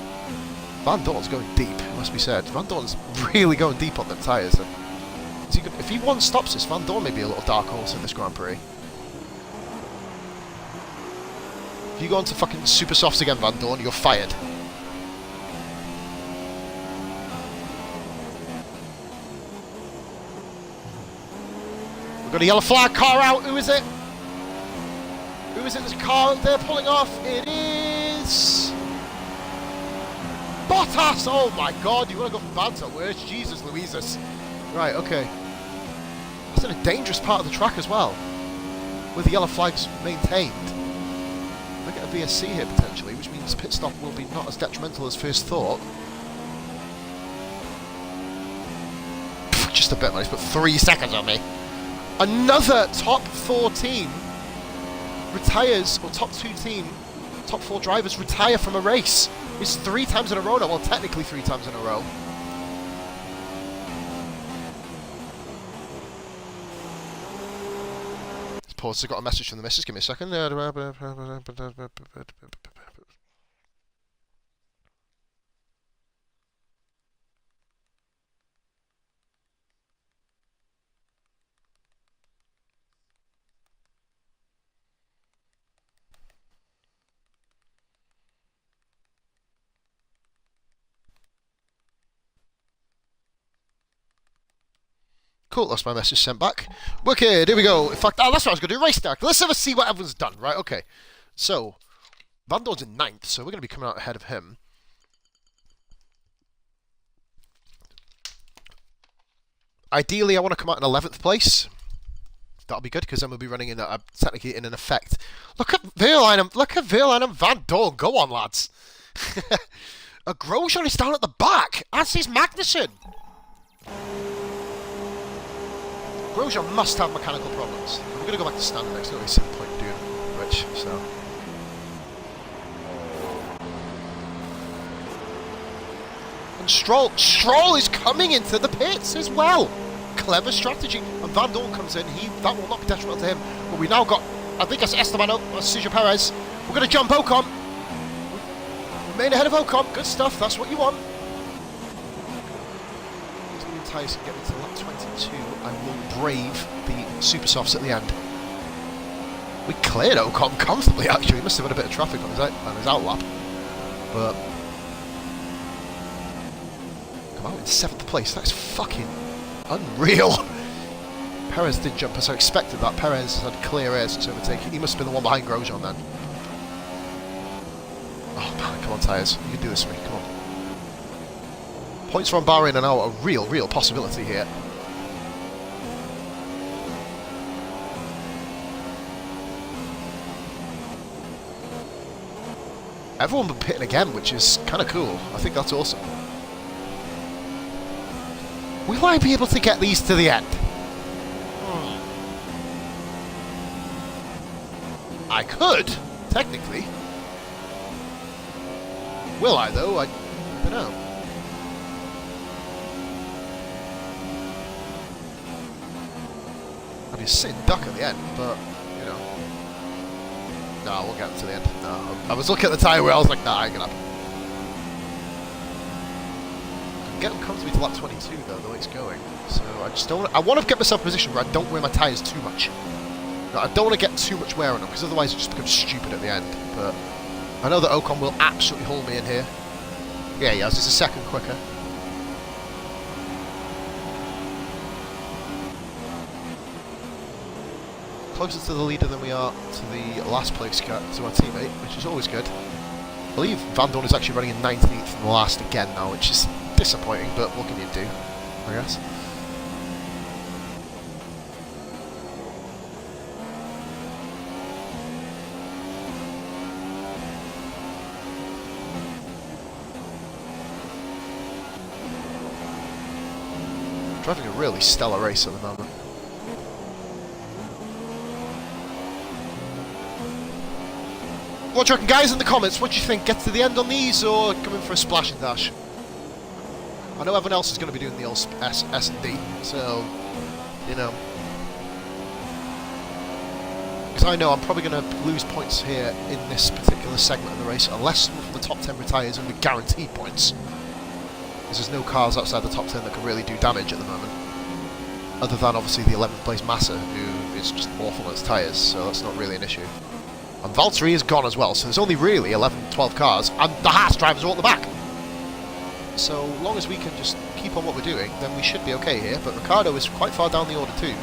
Van Dorn's going deep, it must be said. Van Dorn's really going deep on them tyres. If he one-stops this, Van Dorn may be a little dark horse in this Grand Prix. If you go on to fucking super softs again, Van Dorn, you're fired. We've got a yellow flag, car out, who is it? Who is it? There's a car out there pulling off. It is Bottas! Oh my god, you want to go from bad to worse? Jesus Louises. Right, okay. That's in a dangerous part of the track as well, with the yellow flags maintained. I get a VSC here potentially, which means pit stop will be not as detrimental as first thought. Just a bit, man. He's put 3 seconds on me. Another top 4 team retires, or top 2 team, top 4 drivers retire from a race. It's 3 times in a row now. Well, technically 3 times in a row. Let's pause. I've got a message from the missus. Give me a second. Cool, that's my message sent back. Wicked, here we go. In fact, that's what I was going to do, race start. Let's have a see what everyone's done, right? Okay. So, Van Dorn's in 9th, so we're going to be coming out ahead of him. Ideally, I want to come out in 11th place. That'll be good, because then we'll be running in technically in an effect. Look at Verline and Van Dorn. Go on, lads. A Grosjean is down at the back, as is Magnussen. Grosjean must have mechanical problems. We're going to go back to standard next. There's no point doing Rich, so. And Stroll is coming into the pits as well. Clever strategy. And Van Dorn comes in. That will not be detrimental to him. But we now got, I think that's Esteban, Sergio Perez. We're going to jump Ocon. Remain ahead of Ocon. Good stuff. That's what you want. Tyres can get me to lap 22 and will brave the super softs at the end. We cleared Ocon comfortably, actually. He must have had a bit of traffic on his out lap. But come out in 7th place. That's fucking unreal. Perez did jump us. I expected that. Perez had clear air since overtaking. He must have been the one behind Grosjean then. Oh man, come on tyres. You can do this for me. Come on. Points from Bahrain are now a real possibility here. Everyone been pitting again, which is kind of cool. I think that's awesome. Will I be able to get these to the end? I could, technically. Will I, though? I don't know. I'd be sitting duck at the end, but, you know. No, I won't get to the end. No. I was looking at the tyre where I was like, nah, I ain't gonna happen. I can get them comfortably to lap 22, though, the way it's going. So I just don't. I want to get myself in a position where I don't wear my tyres too much. Now, I don't want to get too much wear on them, because otherwise it just becomes stupid at the end. But I know that Ocon will absolutely hold me in here. Yeah, he has. It's a second quicker. Closer to the leader than we are to the last place car, to our teammate, which is always good. I believe Van Dorn is actually running in 19th from the last again now, which is disappointing, but what can you do, I guess. Driving a really stellar race at the moment. What do you reckon, guys, in the comments? What do you think? Get to the end on these or come in for a splash and dash? I know everyone else is going to be doing the old S&D, so, you know. Because I know I'm probably going to lose points here in this particular segment of the race, unless someone from the top 10 retires and we guaranteed points. Because there's no cars outside the top 10 that can really do damage at the moment. Other than, obviously, the 11th place Massa, who is just awful on its tyres, so that's not really an issue. And Valtteri is gone as well, so there's only really 11, 12 cars, and the Haas drivers are all at the back. So long as we can just keep on what we're doing, then we should be okay here. But Ricciardo is quite far down the order too.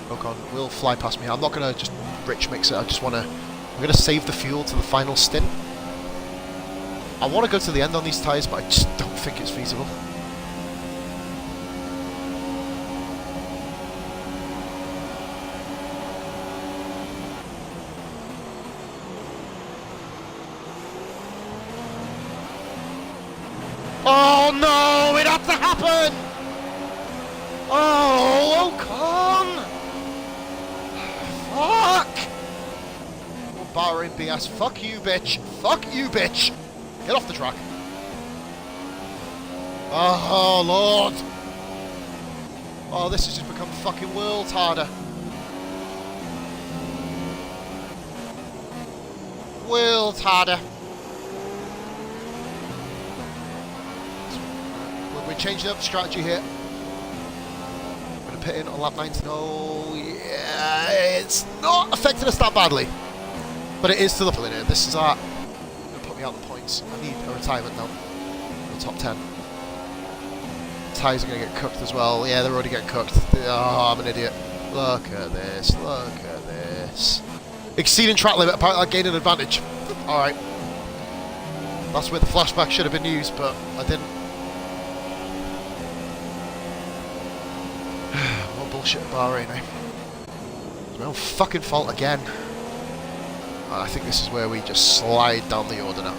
Ocon will fly past me. I'm not going to just rich mix it. I just want to. I'm going to save the fuel to the final stint. I want to go to the end on these tyres, but I just don't think it's feasible. Oh no, it had to happen! Oh, Ocon! Fuck! Oh, Bahrain BS, fuck you, bitch! Fuck you, bitch! Get off the track. Oh, Lord! Oh, this has just become fucking worlds harder. Worlds harder. We're changing up the strategy here. I'm going to pit in on lap 19. Oh, yeah, it's not affected us that badly. But it is to the point here. This is going to put me out the points. I need a retirement now. In the top 10. Tyres are going to get cooked as well. Yeah, they're already getting cooked. Oh, I'm an idiot. Look at this. Look at this. Exceeding track limit. Apparently I gained an advantage. Alright. That's where the flashback should have been used, but I didn't. Bullshit Bahrain, eh? It's my own fucking fault again. I think this is where we just slide down the order now.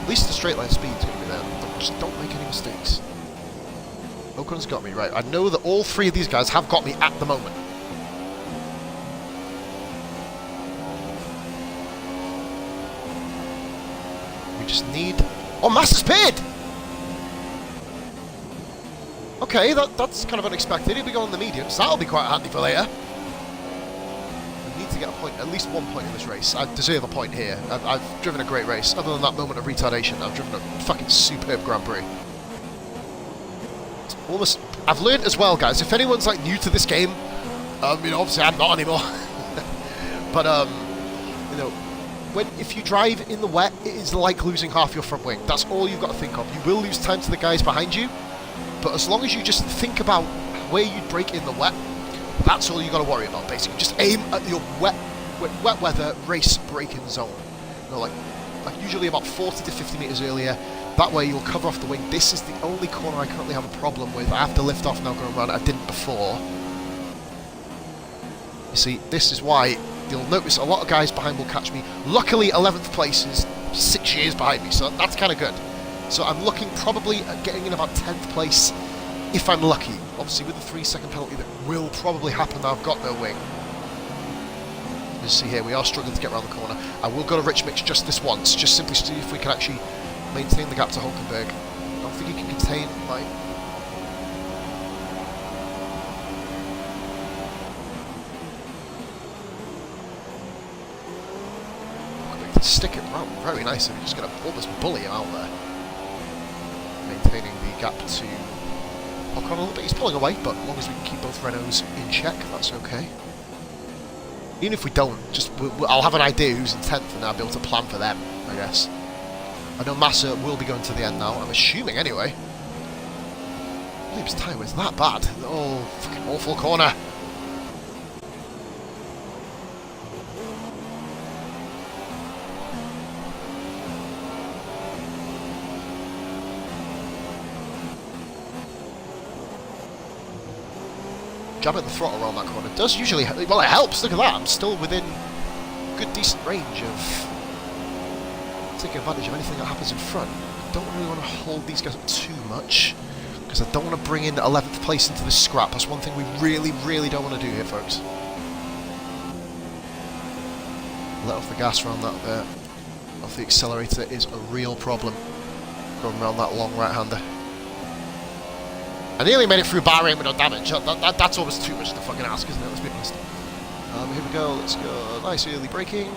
At least the straight line speed's going to be there. Just don't make any mistakes. Ocon's got me right. I know that all three of these guys have got me at the moment. Just need... Oh, Massa's pitted! Okay, that's kind of unexpected. He'll be going on the mediums. That'll be quite handy for later. We need to get a point, at least 1 point in this race. I deserve a point here. I've driven a great race. Other than that moment of retardation, I've driven a fucking superb Grand Prix. It's almost... I've learned as well, guys, if anyone's like new to this game, you know, obviously I'm not anymore. But, you know, if you drive in the wet, it is like losing half your front wing. That's all you've got to think of. You will lose time to the guys behind you, but as long as you just think about where you'd brake in the wet, that's all you got to worry about, basically. Just aim at your wet weather race braking zone. You know, like usually about 40 to 50 meters earlier. That way you'll cover off the wing. This is the only corner I currently have a problem with. I have to lift off now going around. I didn't before. You see, this is why you'll notice a lot of guys behind will catch me. Luckily, 11th place is 6 years behind me, so that's kind of good. So I'm looking probably at getting in about 10th place, if I'm lucky. Obviously, with the 3-second penalty, that will probably happen now. I've got no wing. You see here, we are struggling to get around the corner. I will go to Rich Mix just this once, just simply to see if we can actually maintain the gap to Hulkenberg. I don't think he can contain my... Stick it around very nicely. We're just going to almost bully him out there. gap to Ocon a little bit. He's pulling away, but as long as we can keep both Renaults in check, that's okay. Even if we don't, just I'll have an idea who's in 10th and I'll be able to plan for them, I guess. I know Massa will be going to the end now, I'm assuming anyway. Williams' tyre was that bad. Oh, fucking awful corner. Jabbing the throttle around that corner does usually, well, it helps. Look at that, I'm still within good, decent range of taking advantage of anything that happens in front. I don't really want to hold these guys up too much, because I don't want to bring in 11th place into this scrap. That's one thing we really, really don't want to do here, folks. Let off the gas around that bit. Off the accelerator is a real problem. Going around that long right-hander. I nearly made it through Bahrain with no damage. That's almost too much to fucking ask, isn't it? Let's be honest. Here we go. Let's go. Nice early braking.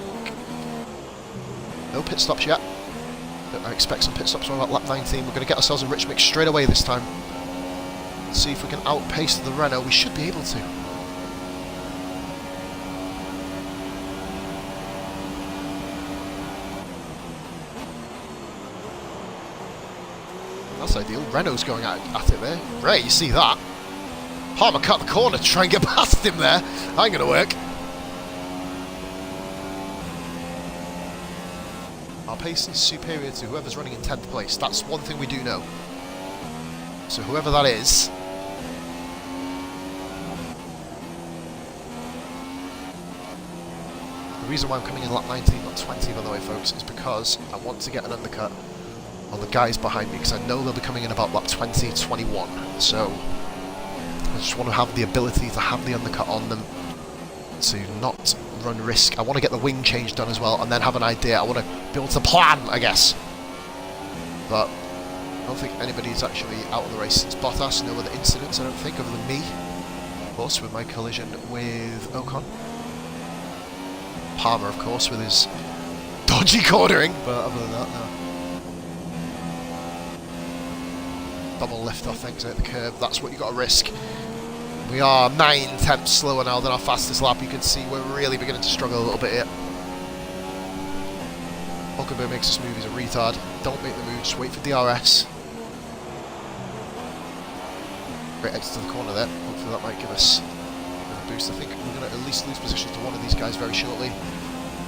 No pit stops yet. I expect some pit stops around about lap 19. We're going to get ourselves a rich mix straight away this time. Let's see if we can outpace the Renault. We should be able to. That's ideal. Renault's going at it there. Great, you see that. Palmer cut the corner to try and get past him there. That ain't going to work. Our pace is superior to whoever's running in 10th place. That's one thing we do know. So whoever that is... The reason why I'm coming in lap 19, not 20 by the way, folks, is because I want to get an undercut on the guys behind me, because I know they'll be coming in about lap 20, 21. So I just want to have the ability to have the undercut on them, to not run risk. I want to get the wing change done as well, and then have an idea. I want to be able to plan, I guess. But I don't think anybody's actually out of the race since Bottas. No other incidents, I don't think, other than me, of course, with my collision with Ocon. Palmer, of course, with his dodgy cornering, but other than that, no. Double lift off exit at the curb, that's what you've got to risk. We are 9/10 slower now than our fastest lap. You can see we're really beginning to struggle a little bit here. Hulkenberg makes us move, he's a retard. Don't make the move, just wait for DRS. Great exit to the corner there. Hopefully that might give us a boost. I think we're going to at least lose position to one of these guys very shortly.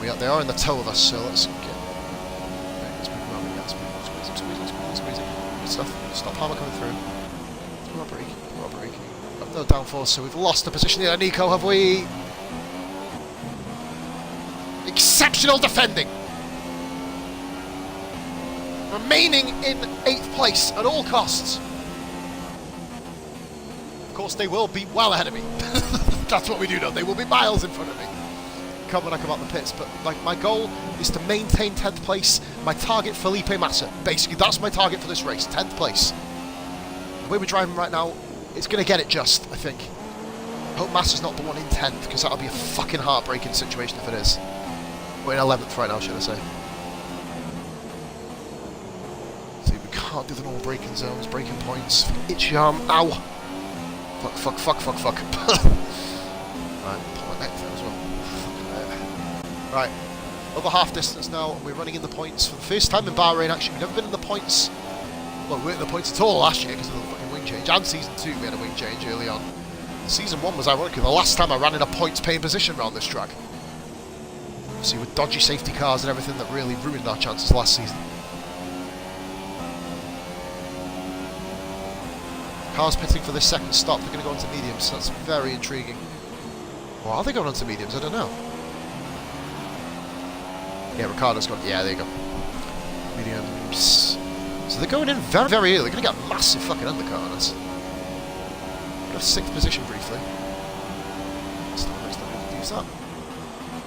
They are in the toe of us, so let's get... Let's move around again. Squeeze it. Good stuff. Stop Palmer coming through. We're not braking. Got no downforce, so we've lost the position here. Nico, have we? Exceptional defending. Remaining in 8th place at all costs. Of course, they will be well ahead of me. That's what we do know. They will be miles in front of me. Come when I come out the pits, but like my goal is to maintain 10th place. My target, Felipe Massa. Basically, that's my target for this race, 10th place. The way we're driving right now, it's going to get it just, I think. I hope Massa's not the one in 10th, because that'll be a fucking heartbreaking situation if it is. We're in 11th right now, should I say. See, we can't do the normal braking zones, braking points. Itch your arm. Ow! Fuck. Right, pull my neck there as well. Right, over half distance now, and we're running in the points for the first time in Bahrain. Actually, we've never been in the points. Well, we weren't in the points at all last year because of the fucking wing change. And season 2 we had a wing change early on. Season 1 was ironically the last time I ran in a points-paying position around this track. See, with dodgy safety cars and everything that really ruined our chances last season. Cars pitting for this second stop. They're going to go onto mediums. So that's very intriguing. Or are they going onto mediums? I don't know. Yeah, Ricardo's gone. Yeah, there you go. Mediums. So they're going in very, very early. They're going to get a massive fucking undercut on us. Got 6th position briefly. Still going to use that.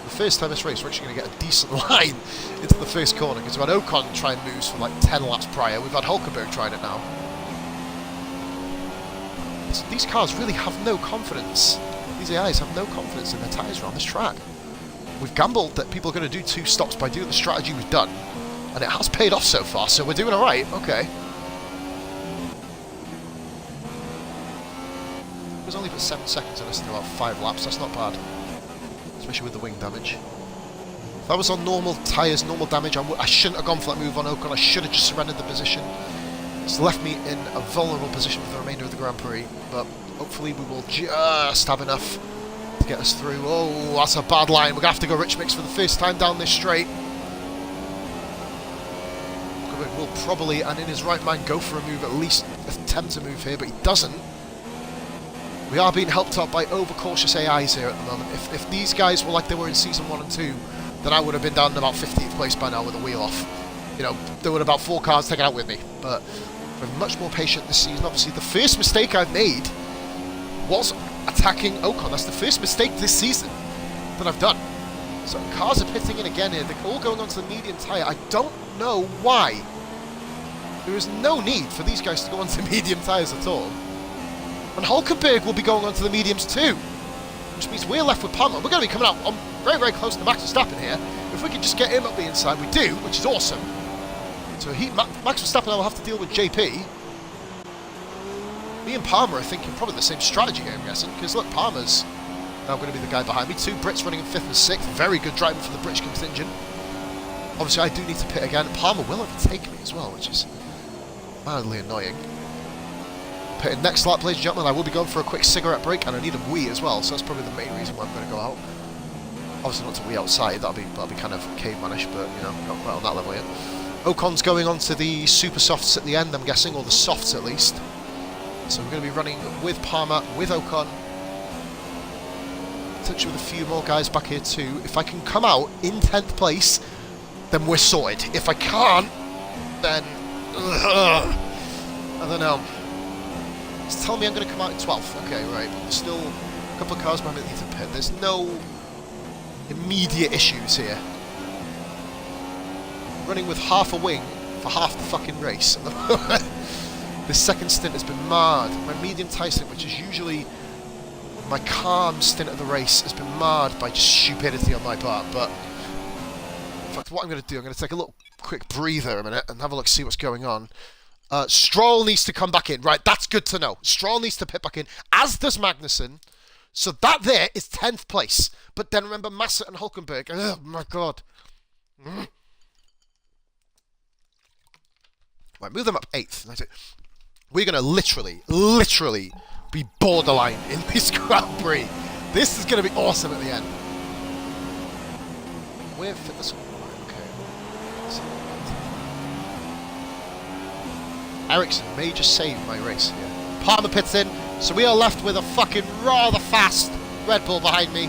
The first time this race, we're actually going to get a decent line into the first corner, because we've had Ocon try and moves for like 10 laps prior. We've had Hulkenberg trying it now. So these cars really have no confidence. These AIs have no confidence in their tyres around this track. We've gambled that people are going to do 2 stops by doing the strategy we've done, and it has paid off so far, so we're doing alright. Okay. was only for 7 seconds and I still have 5 laps. That's not bad, especially with the wing damage. If I was on normal tyres, normal damage, I shouldn't have gone for that move on Ocon. I should have just surrendered the position. It's left me in a vulnerable position for the remainder of the Grand Prix, but hopefully we will just have enough to get us through. Oh, that's a bad line. We're going to have to go rich mix for the first time down this straight. Will probably, and in his right mind, go for a move, at least attempt to move here, but he doesn't. We are being helped out by overcautious AIs here at the moment. If these guys were like they were in Season 1 and 2, then I would have been down in about 15th place by now with a wheel off. You know, there were about 4 cars taken out with me, but we're much more patient this season. Obviously, the first mistake I've made was attacking Ocon. That's the first mistake this season that I've done. So cars are pitting in again here. They're all going onto the medium tyre. I don't know why. There is no need for these guys to go onto medium tyres at all. And Hulkenberg will be going onto the mediums too, which means we're left with Palmer. We're going to be coming out very, very close to Max Verstappen here. If we can just get him up the inside, we do, which is awesome. So Max Verstappen and I will have to deal with JP. Me and Palmer are thinking probably the same strategy here, I'm guessing, because look, Palmer's now going to be the guy behind me. 2 Brits running in 5th and 6th. Very good driving for the British contingent. Obviously, I do need to pit again. Palmer will overtake me as well, which is mildly annoying. Pitting next lap, ladies and gentlemen. I will be going for a quick cigarette break, and I need a wee as well, so that's probably the main reason why I'm going to go out. Obviously not to wee outside, that'll be kind of cavemanish, but you know, not quite on that level yet. Ocon's going on to the super softs at the end, I'm guessing, or the softs at least. So we're going to be running with Palmer, with Ocon. Touch with a few more guys back here too. If I can come out in 10th place, then we're sorted. If I can't, then I don't know. It's telling me I'm going to come out in 12th. Okay, right. There's still a couple of cars behind me that need to pit. There's no immediate issues here. Running with half a wing for half the fucking race. This second stint has been marred. My medium tyre stint, which is usually my calm stint of the race, has been marred by just stupidity on my part. But in fact, what I'm going to do, I'm going to take a little quick breather a minute and have a look, see what's going on. Stroll needs to come back in. Right, that's good to know. Stroll needs to pit back in, as does Magnussen. So that there is 10th place. But then remember Massa and Hulkenberg. Oh my god. Right, move them up 8th. That's it. We're going to literally be borderline in this Grand Prix. This is going to be awesome at the end. Where fitness? Ericsson may just save my race here. Palmer pits in, so we are left with a fucking rather fast Red Bull behind me.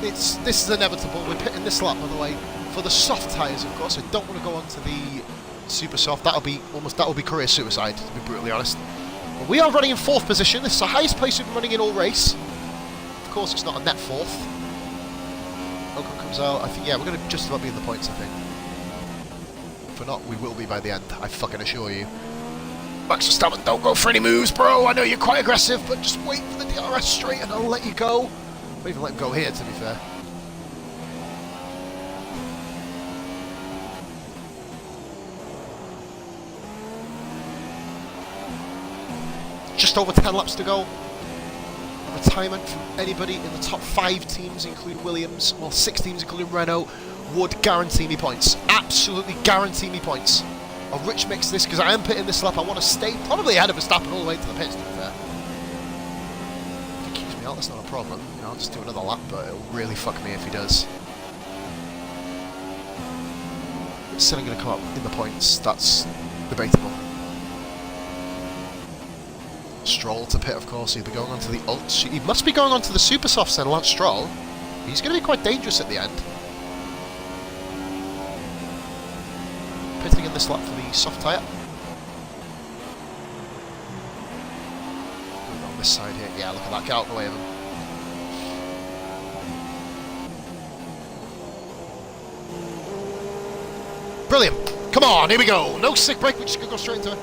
This is inevitable. We're pitting this lap, by the way, for the soft tyres, of course. I don't want to go onto the super soft. That will be career suicide, to be brutally honest. But we are running in 4th position. This is the highest place we've been running in all race. Of course, it's not a net 4th. Ocon comes out. I think, yeah, we're going to just about be in the points, I think. If not, we will be by the end, I fucking assure you. Max Verstappen, don't go for any moves, bro. I know you're quite aggressive, but just wait for the DRS straight and I'll let you go. I'll even let him go here, to be fair. Just over 10 laps to go. A retirement from anybody in the top 5 teams, including Williams, well, 6 teams, including Renault, would guarantee me points. Absolutely guarantee me points. I'll rich mix this because I am pitting this lap. I want to stay probably ahead of Verstappen all the way to the pits, to be fair. If he keeps me out, that's not a problem. You know, I'll just do another lap, but it'll really fuck me if he does. It's still going to come up in the points. That's debatable. Stroll to pit, of course. He'll be going on to the ults. He must be going on to the super softs then, Lance Stroll. He's going to be quite dangerous at the end. Pitting in this lap for the soft tyre. Going on this side here. Yeah, look at that. Get out of the way of him. Brilliant. Come on, here we go. No sick break. We're just going to go straight into it.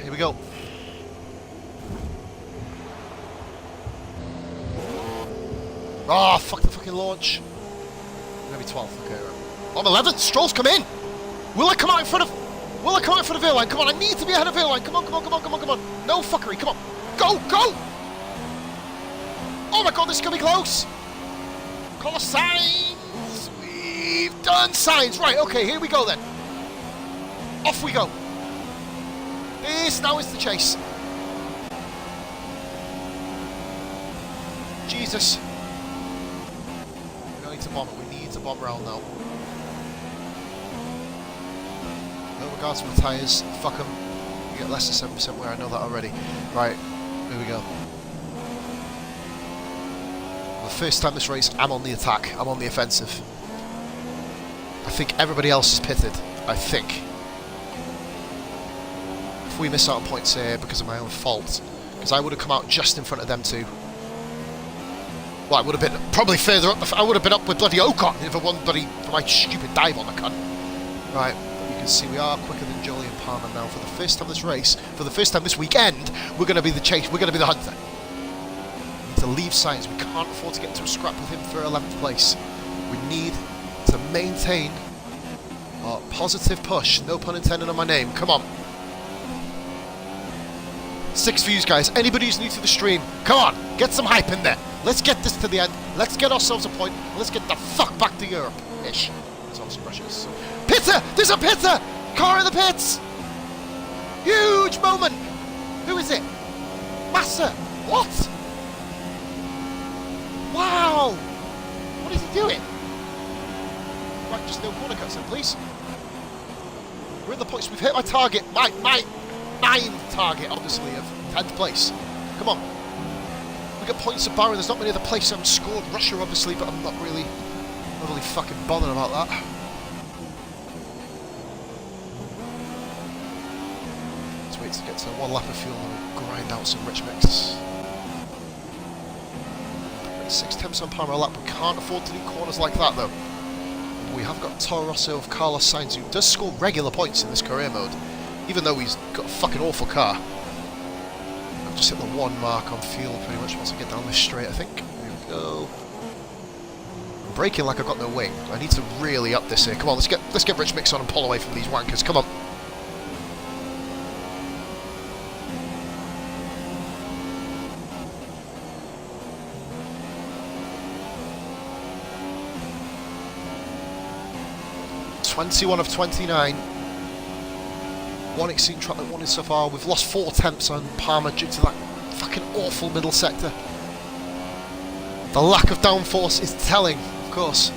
Here we go. Oh, fuck the fucking launch. Maybe 12th, okay, right. I'm 11th, Stroll's come in! Will I come out in front of... Will I come out in front of Airline? Come on, I need to be ahead of Airline. Come on, come on, come on, come on, come on. No fuckery, come on. Go, go! Oh my god, this is going to be close. Call us signs. We've done signs. Right, okay, here we go then. Off we go. This now is the chase. Jesus. We don't need to bomb it. We need to bomb around now. No regards to the tyres. Fuck them. We get less than 7% wear. I know that already. Right. Here we go. The first time this race, I'm on the attack. I'm on the offensive. I think everybody else is pitted. I think. If we miss out on points here because of my own fault, because I would have come out just in front of them two. Well, I would have been probably further up. I would have been up with bloody Ocon if it wasn't bloody for my stupid dive on the cunt. Right, you can see we are quicker than Jolie and Palmer now. For the first time this race, for the first time this weekend, we're going to be the chase. We're going to be the hunter. We need to leave signs. We can't afford to get into a scrap with him for 11th place. We need to maintain our positive push. No pun intended on my name. Come on. 6 views, guys. Anybody who's new to the stream, come on, get some hype in there. Let's get this to the end. Let's get ourselves a point. Let's get the fuck back to Europe-ish. There's obviously Russia's. Pitter! There's a Pitter! Car in the pits! Huge moment! Who is it? Massa! What? Wow! What is he doing? Right, just no corner cuts then, please. We're in the points. We've hit my target. My 9th target, obviously, of 10th place. Come on. We got points at Bahrain. There's not many other places I've scored. Russia, obviously, but I'm not really fucking bothered about that. Let's wait to get to 1 lap of fuel and grind out some rich mix. 6 on Palmer a lap. We can't afford to do corners like that, though. We have got Toro Rosso of Carlos Sainz, who does score regular points in this career mode, even though he's got a fucking awful car. I've just hit the 1 mark on fuel pretty much once I get down this straight, I think. Here we go. I'm braking like I've got no wing. I need to really up this here. Come on, let's get rich mix on and pull away from these wankers. Come on. ...21 of 29. 1 exceed track that 1 is so far. We've lost 4 attempts on Palmer due to that fucking awful middle sector. The lack of downforce is telling, of course.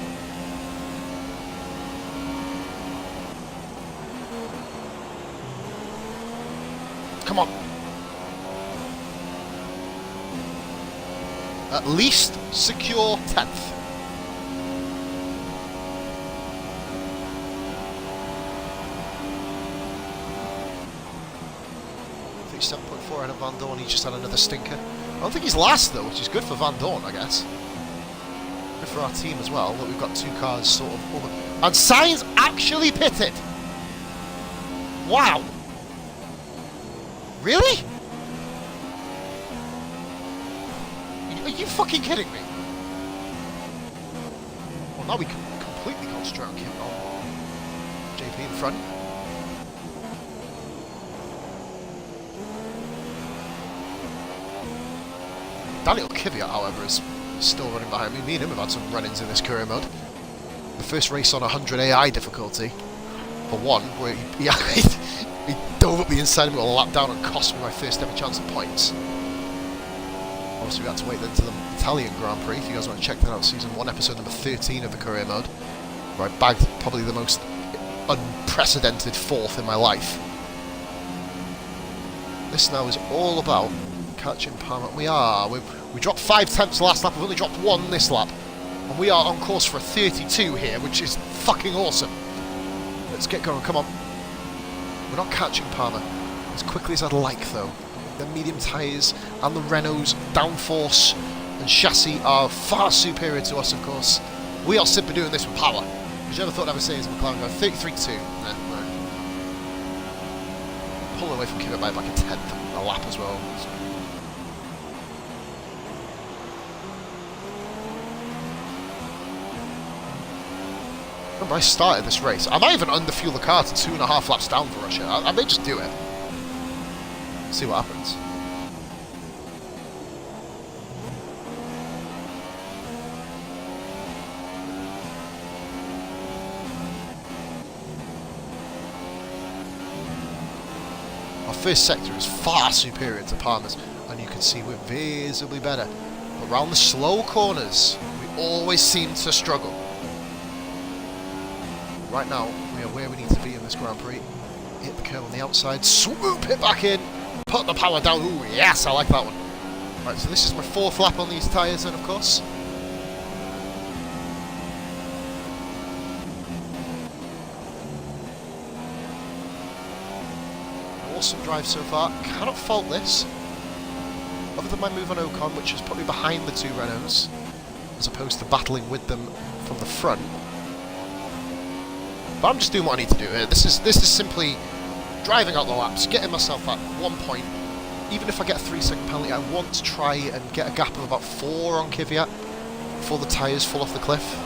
Come on. At least secure 10th. 7.4 ahead of Van Dorn. He just had another stinker. I don't think he's last though, which is good for Van Dorn, I guess. Good for our team as well, that we've got 2 cars sort of over. And Sainz actually pitted! Wow! Really? Are you fucking kidding me? Well, now we can completely concentrate on JP in front. Daniel Kvyat, however, is still running behind me. Me and him have had some run-ins in this career mode. The first race on 100 AI difficulty, for one, where he dove up the inside of me with a lap down and cost me my first ever chance at points. Obviously, we had to wait then to the Italian Grand Prix. If you guys want to check that out, Season 1, Episode number 13 of the career mode, where I bagged probably the most unprecedented 4th in my life. This now is all about catching Palmer. We dropped 5 tenths last lap. We've only dropped 1 this lap, and we are on course for a 32 here, which is fucking awesome. Let's get going. Come on. We're not catching Palmer as quickly as I'd like, though. The medium tyres and the Renault's downforce and chassis are far superior to us, of course. We are simply doing this with power. Which you ever thought I'd ever say as a McLaren guy. 33.2. Nah, no. Pulling away from Kvyat by like a 10th a lap as well. Remember, I started this race. I might even underfuel the car to 2.5 laps down for Russia. I may just do it. See what happens. Our first sector is far superior to Palmer's, and you can see we're visibly better. But around the slow corners, we always seem to struggle. Right now, we are where we need to be in this Grand Prix. Hit the curve on the outside, swoop it back in, put the power down. Ooh, yes, I like that one. Right, so this is my 4th lap on these tyres then, of course. Awesome drive so far. Cannot fault this. Other than my move on Ocon, which is probably behind the 2 Renaults, as opposed to battling with them from the front. But I'm just doing what I need to do here. This is simply driving out the laps, getting myself at 1 point. Even if I get a 3-second penalty, I want to try and get a gap of about 4 on Kvyat before the tyres fall off the cliff.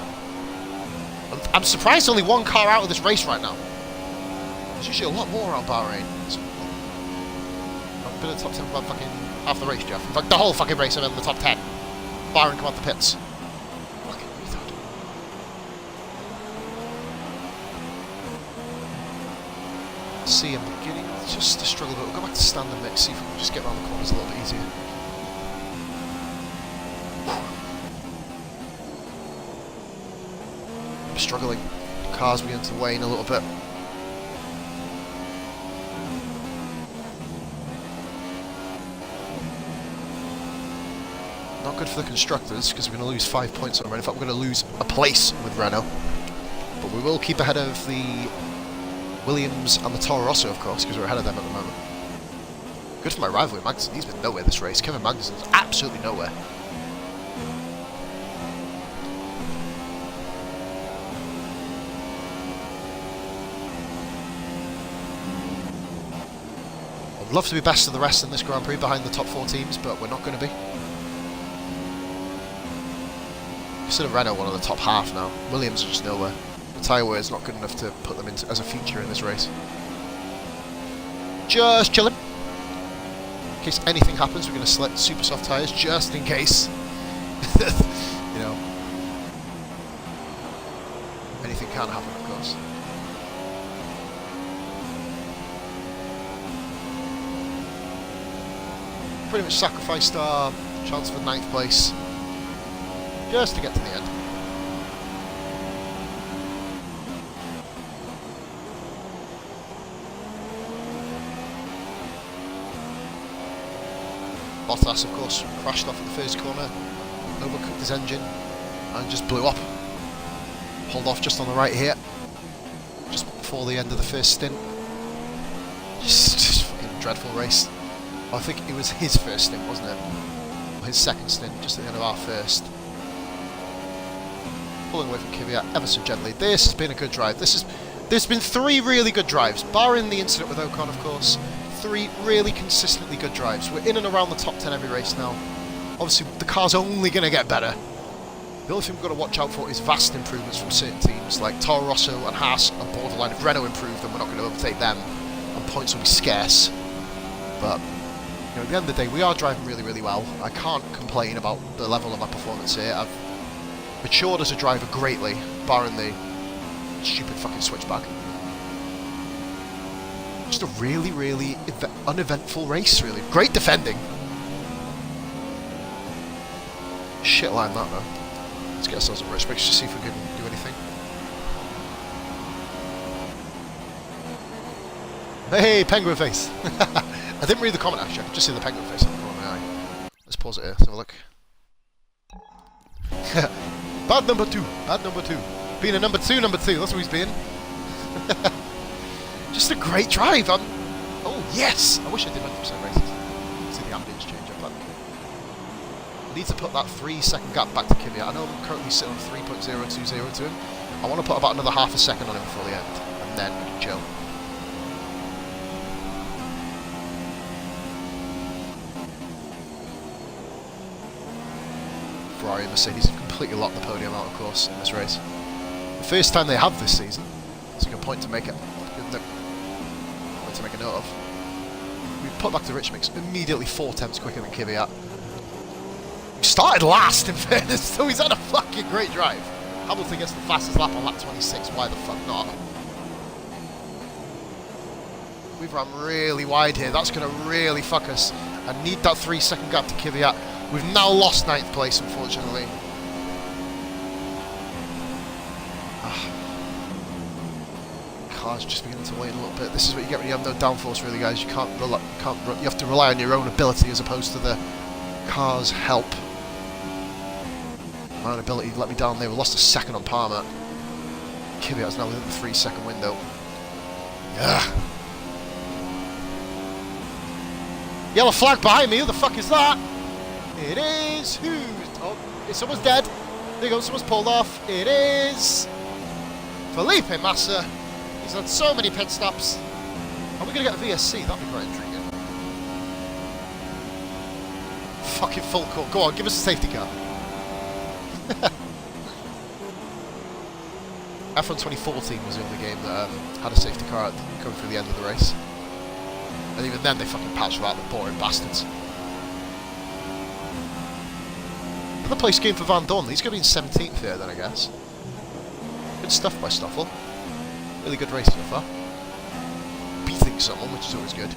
I'm surprised only 1 car out of this race right now. There's usually a lot more around Bahrain. I've been in the top 10 for about fucking half the race, Jeff. In fact, the whole fucking race I'm in the top 10. Bahrain come out the pits. Fucking retard. See, I'm beginning just to struggle, but we'll go back to standard mix, see if we can just get around the corners a little bit easier. I'm struggling. The cars begin to wane a little bit. Not good for the constructors, because we're going to lose 5 points already. In fact, we're going to lose a place with Renault. But we will keep ahead of the Williams and the Toro Rosso, of course, because we're ahead of them at the moment. Good for my rivalry, Magnussen. He's been nowhere this race. Kevin Magnussen's absolutely nowhere. I'd love to be best of the rest in this Grand Prix behind the top 4 teams, but we're not going to be. Instead of Renault, one of the top half now. Williams are just nowhere. The tyre wear is not good enough to put them into as a feature in this race. Just chilling. In case anything happens, we're going to select super soft tyres, just in case. You know. Anything can happen, of course. Pretty much sacrificed our chance for 9th place. Just to get to the end. Bottas, of course, crashed off at the first corner, overcooked his engine, and just blew up. Pulled off just on the right here, just before the end of the first stint. Just fucking dreadful race. I think it was his first stint, wasn't it? Or his second stint, just at the end of our first. Pulling away from Kvyat ever so gently. This has been a good drive. There's been 3 really good drives, barring the incident with Ocon, of course. 3 really consistently good drives. We're in and around the top 10 every race now. Obviously, the car's only going to get better. The only thing we've got to watch out for is vast improvements from certain teams, like Toro Rosso and Haas are borderline. If Renault improve, then we're not going to overtake them, and points will be scarce. But you know, at the end of the day, we are driving really, really well. I can't complain about the level of our performance here. I've matured as a driver greatly, barring the stupid fucking switchback. Just a really, really uneventful race, really. Great defending. Shit line that, though. Let's get ourselves a race break to see if we can do anything. Hey, penguin face! I didn't read the comment, actually. I could just see the penguin face on the corner of my eye. Let's pause it here. Let's have a look. Bad number 2. Bad number 2. Being a number 2. That's what he's been. Just a great drive. Oh, yes! I wish I did 100% races. See the ambience change up. I need to put that 3-second gap back to Kvyat. I know I'm currently sitting on 3.020 to him. I want to put about another half a second on him before the end. And then we can chill. Ferrari and Mercedes have completely locked the podium out, of course, in this race. first time they have this season. That's a good point to make it. Good point to make a note of. We put back to Rich Mix immediately 4 attempts quicker than Kvyat. He started last, in fairness, so he's had a fucking great drive. Hamilton gets the fastest lap on lap 26, why the fuck not? We've run really wide here, that's going to really fuck us. I need that 3-second gap to Kvyat. We've now lost 9th place, unfortunately. Car's just beginning to wane a little bit. This is what you get when you have no downforce, really, guys. You can't you have to rely on your own ability as opposed to the car's help. My own ability let me down there. We lost a second on Palmer. Kvyat's now within the 3-second window. Yeah. Yellow flag behind me. Who the fuck is that? It is who? Oh, someone's dead. There you go. Someone's pulled off. It is Felipe Massa. He's had so many pit stops. Are we going to get a VSC? That'd be quite intriguing. Fucking full court. Go on, give us a safety car. F1 2014 was the only game that had a safety car coming through the end of the race. And even then they fucking patched out the boring bastards. Another place game for Van Dorn. He's going to be in 17th here then, I guess. Good stuff by Stoffel. Really good race so far. Beating someone, which is always good.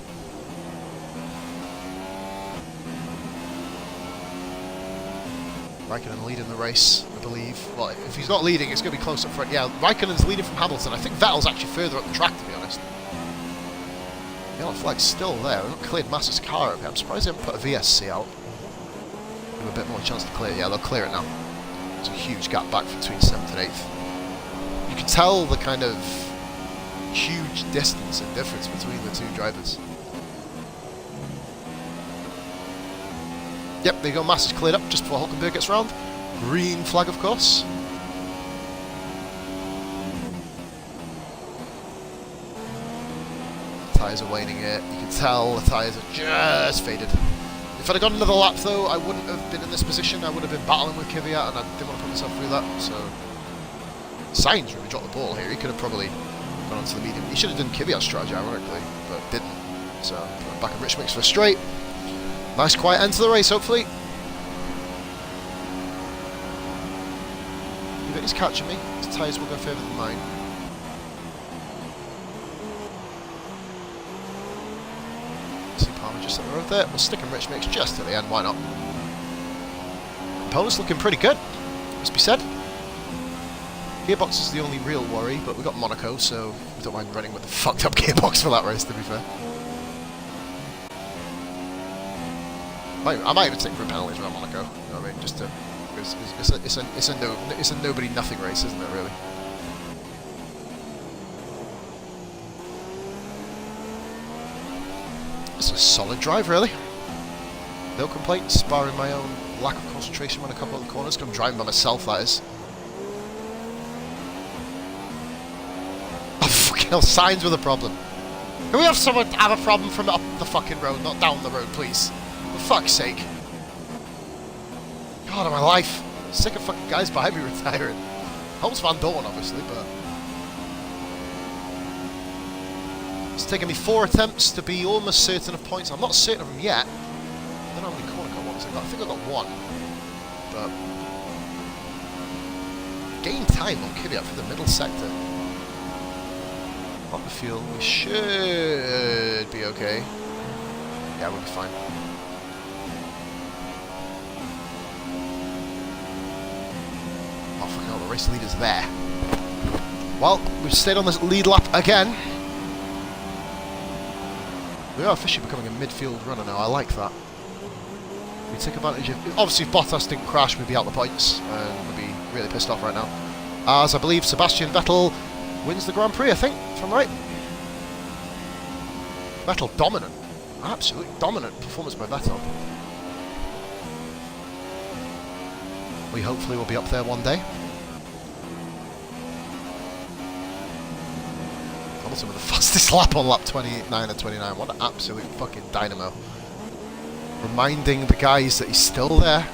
Raikkonen leading the race, I believe. Well, if he's not leading, it's going to be close up front. Yeah, Raikkonen's leading from Hamilton. I think Vettel's actually further up the track, to be honest. Yellow flag's still there. We've not cleared Massa's car up here. I'm surprised they haven't put a VSC out. Give him a bit more chance to clear it. Yeah, they'll clear it now. There's a huge gap back between 7th and 8th. You can tell the kind of huge distance and difference between the two drivers. Yep, there you go, Massa's cleared up just before Hulkenberg gets round. Green flag, of course. Tyres are waning here. You can tell the tyres are just faded. If I'd have gone another lap though, I wouldn't have been in this position. I would have been battling with Kvyat and I didn't want to put myself through that, so... Sainz really dropped the ball here. He could have probably gone onto the medium. He should have done Kvyat's strategy, ironically, but didn't. So, back at Rich Mix for a straight. Nice quiet end to the race, hopefully. He's catching me. His tyres will go further than mine. See Palmer just up the road there. We'll stick in Rich Mix just to the end, why not? Components looking pretty good, must be said. Gearbox is the only real worry, but we've got Monaco, so we don't mind running with the fucked up gearbox for that race, to be fair. I might even take for penalties around Monaco. You know what I mean? Just to, it's a nobody nothing race, isn't it? Really. It's a solid drive, really. No complaints, barring my own lack of concentration when a couple of the corners. 'Cause I'm driving by myself, that is. Oh fucking hell! Signs with a problem. Can we have someone have a problem from up the fucking road, not down the road, please? For fuck's sake. God of my life. Sick of fucking guys behind me retiring. Helps Van Dorn, obviously, but... It's taken me 4 attempts to be almost certain of points. I'm not certain of them yet. I don't know how many corner cut ones I got. I think I got 1. But... Gain time on Kvyat for the middle sector. On the field, we should be okay. Yeah, we'll be fine. Oh, fucking hell, the race leader's there. Well, we've stayed on this lead lap again. We are officially becoming a midfield runner now, I like that. We take advantage of... Obviously, if Bottas didn't crash, we'd be out the points, and we'd be really pissed off right now. As I believe Sebastian Vettel wins the Grand Prix, I think, if I'm right. Vettel dominant. Absolutely dominant performance by Vettel. We hopefully will be up there one day. Hamilton with the fastest lap on lap 29 and 29. What an absolute fucking dynamo. Reminding the guys that he's still there.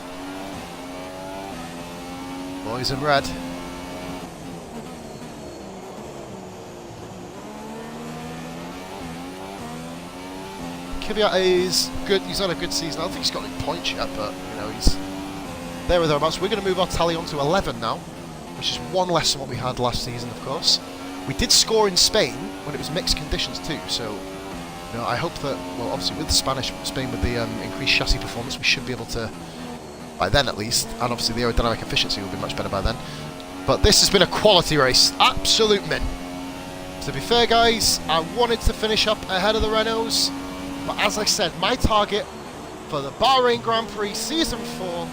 Boys in red. Kvyat is good. He's had a good season. I don't think he's got any points yet, but you know, he's there or thereabouts. We're going to move our tally on to 11 now, which is one less than what we had last season, of course. We did score in Spain when it was mixed conditions too, so you know, I hope that, well, obviously with Spain with the increased chassis performance, we should be able to, by then at least, and obviously the aerodynamic efficiency will be much better by then. But this has been a quality race, absolute min. To be fair, guys, I wanted to finish up ahead of the Renaults, but as I said, my target for the Bahrain Grand Prix Season 4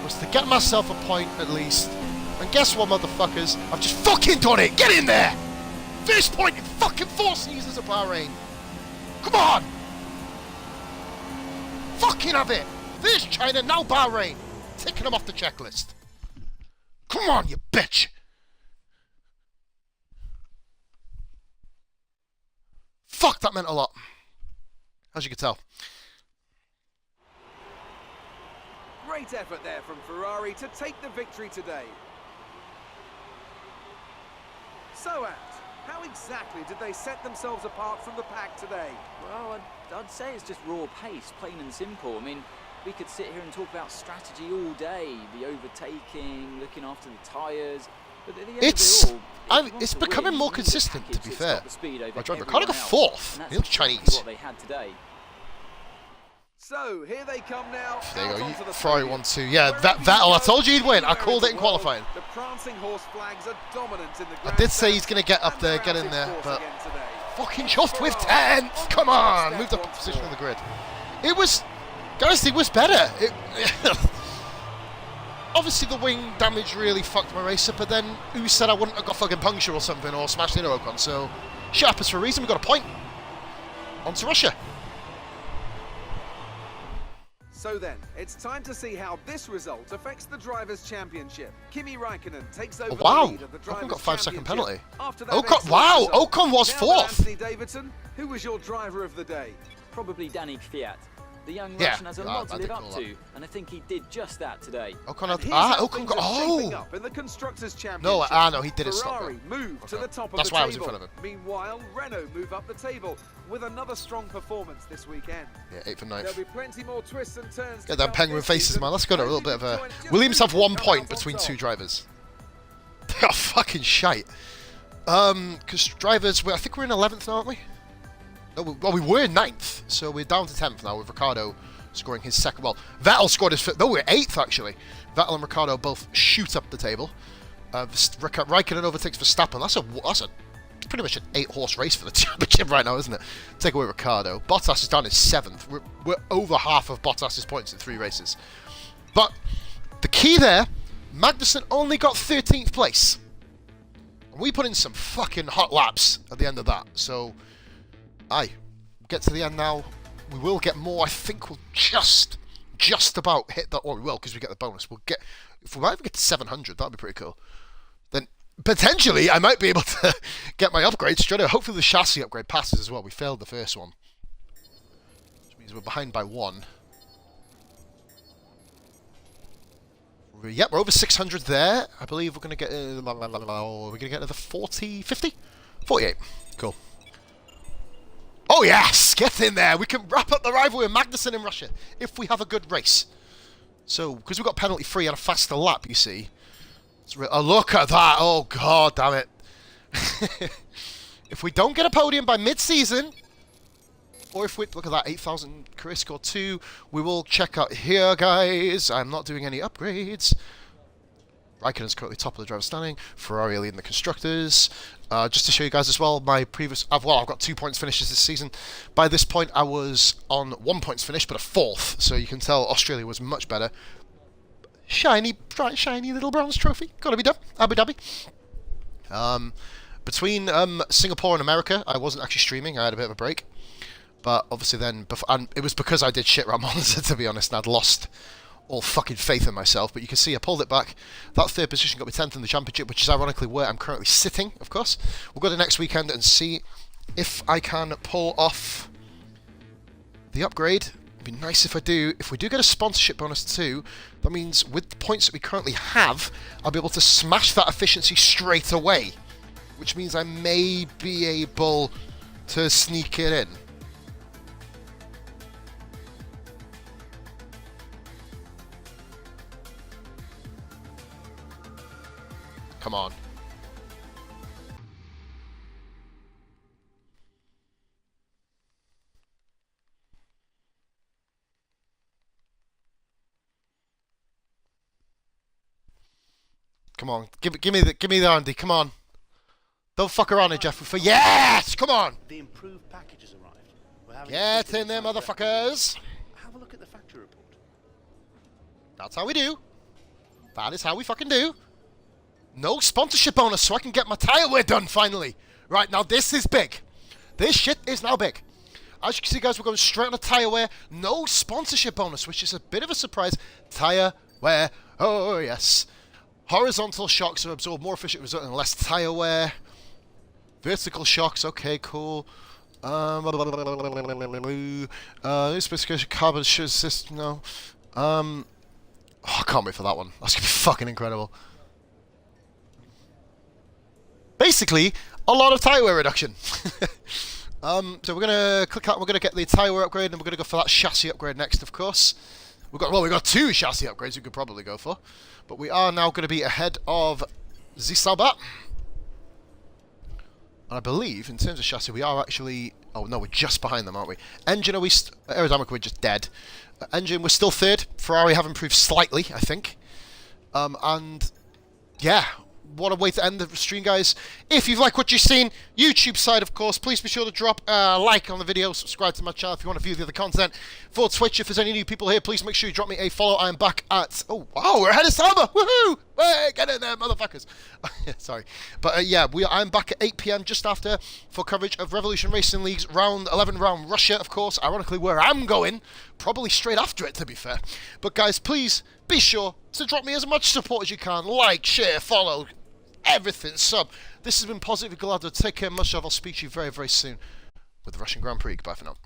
was to get myself a point at least. And guess what, motherfuckers? I've just fucking done it! Get in there! First point in fucking 4 seasons of Bahrain! Come on! Fucking have it! First China, now Bahrain! Taking them off the checklist. Come on, you bitch! Fuck, that meant a lot. As you can tell. Great effort there from Ferrari to take the victory today. So, Ant, how exactly did they set themselves apart from the pack today? Well, I'd say it's just raw pace, plain and simple. I mean, we could sit here and talk about strategy all day, the overtaking, looking after the tyres. But at the end it's becoming more consistent, to be fair. My driver Ricardo got 4th. He looks Chinese. What they had today. So, here they come now. There you go, Ferrari 1-2. Yeah, Vettel, I told you he'd win. I called it in qualifying. The prancing horse flags are dominant in the I did say he's going to get up there, get in there, but fucking chuffed with 10th. Come on, moved up a position on the grid. It was, guys, it was better. Obviously, the wing damage really fucked my race up, but then who said I wouldn't have got fucking puncture or something or smashed into Ocon? So, shit happens for a reason. We got a point. On to Russia. So then, it's time to see how this result affects the Drivers' Championship. Kimi Räikkönen takes over the lead of the Drivers' Ocon got a 5-second penalty. Ocon, Ocon was 4th. Anthony Davidson, who was your driver of the day? Probably Danny Kvyat. The young Russian has a lot to live up to, and I think he did just that today. Ocon got up in the Constructors' Championship. No, he didn't stop. Ferrari moved to the top of the That's table. why I was in front of him. Meanwhile, Renault move up the table with another strong performance this weekend. Yeah, 8th and 9th. There'll be plenty more twists and turns. Get them penguin faces, man. Let's go to a little bit of a. Williams have 1 point between 2 drivers. They are fucking shite. Because drivers, I think we're in 11th now, aren't we? Well, we were in 9th, so we're down to 10th now with Ricciardo scoring his second. Well, Vettel scored his 5th. No, we're 8th actually. Vettel and Ricciardo both shoot up the table. Raikkonen overtakes Verstappen. That's pretty much an 8-horse race for the championship right now, isn't it? Take away Ricciardo. Bottas is down in 7th. We're over half of Bottas's points in 3 races. But the key there, Magnussen only got 13th place. And we put in some fucking hot laps at the end of that. So, get to the end now. We will get more. I think we'll just about hit that. Well, we will because we get the bonus. If we might even get to 700, that'd be pretty cool. Then potentially I might be able to get my upgrade straight away. Hopefully the chassis upgrade passes as well. We failed the first one, which means we're behind by 1. Yep, we're over 600 there. I believe we're going to get. We're going to get another 40, 50, 48. Cool. Oh yes, get in there. We can wrap up the rivalry with Magnussen in Russia if we have a good race. So, because we've got penalty free and a faster lap, you see. Oh, look at that. Oh, god damn it. If we don't get a podium by mid-season, or if we... Look at that, 8,000 career score 2. We will check out here, guys. I'm not doing any upgrades. Raikkonen's currently top of the driver's standing. Ferrari leading the constructors. Just to show you guys as well, my previous... I've got 2 points finishes this season. By this point, I was on 1 points finish, but a 4th. So you can tell Australia was much better. Shiny, bright, shiny little bronze trophy. Gotta be done. Abu Dhabi. Between Singapore and America, I wasn't actually streaming. I had a bit of a break. But obviously then... And it was because I did shit around Monza, to be honest, and I'd lost all fucking faith in myself. But you can see I pulled it back. That 3rd position got me 10th in the championship, which is ironically where I'm currently sitting, of course. We'll go to next weekend and see if I can pull off the upgrade. It'd be nice if I do. If we do get a sponsorship bonus too, that means with the points that we currently have, I'll be able to smash that efficiency straight away. Which means I may be able to sneak it in. Come on. Come on, give me the Andy. Come on, don't fuck around here, Jeff. For yes, come on. The improved package has arrived. We're having Get in there, motherfuckers. Have a look at the factory report. That's how we do. That is how we fucking do. No sponsorship bonus, so I can get my tire wear done finally. Right now, this is big. This shit is now big. As you can see, guys, we're going straight on a tire wear. No sponsorship bonus, which is a bit of a surprise. Tire wear. Oh yes. Horizontal shocks are absorbed more efficient, resulting in less tire wear. Vertical shocks, okay, cool. Specification carbon system, no. Oh, I can't wait for that one. That's gonna be fucking incredible. Basically, a lot of tire wear reduction. So we're gonna click out. We're gonna get the tire wear upgrade, and we're gonna go for that chassis upgrade next, of course. We've got two chassis upgrades we could probably go for, but we are now going to be ahead of the Sauber. And I believe, in terms of chassis, we are actually... Oh, no, we're just behind them, aren't we? Engine, are we... Aerodynamic, we're just dead. Engine, we're still third. Ferrari have improved slightly, I think. And, yeah, what a way to end the stream, guys. If you've liked what you've seen, YouTube side, of course, please be sure to drop a like on the video, subscribe to my channel if you want to view the other content. For Twitch, if there's any new people here, please make sure you drop me a follow. I'm back at... Oh, wow, we're ahead of Sauber! Woohoo! Hey, get in there, motherfuckers! Sorry. But, yeah, I'm back at 8 PM just after for coverage of Revolution Racing League's round 11 round Russia, of course, ironically where I'm going. Probably straight after it, to be fair. But, guys, please be sure to drop me as much support as you can. Like, share, follow... everything, sub. This has been Positive Gallardo. Take care, much love. I'll speak to you very, very soon with the Russian Grand Prix. Goodbye for now.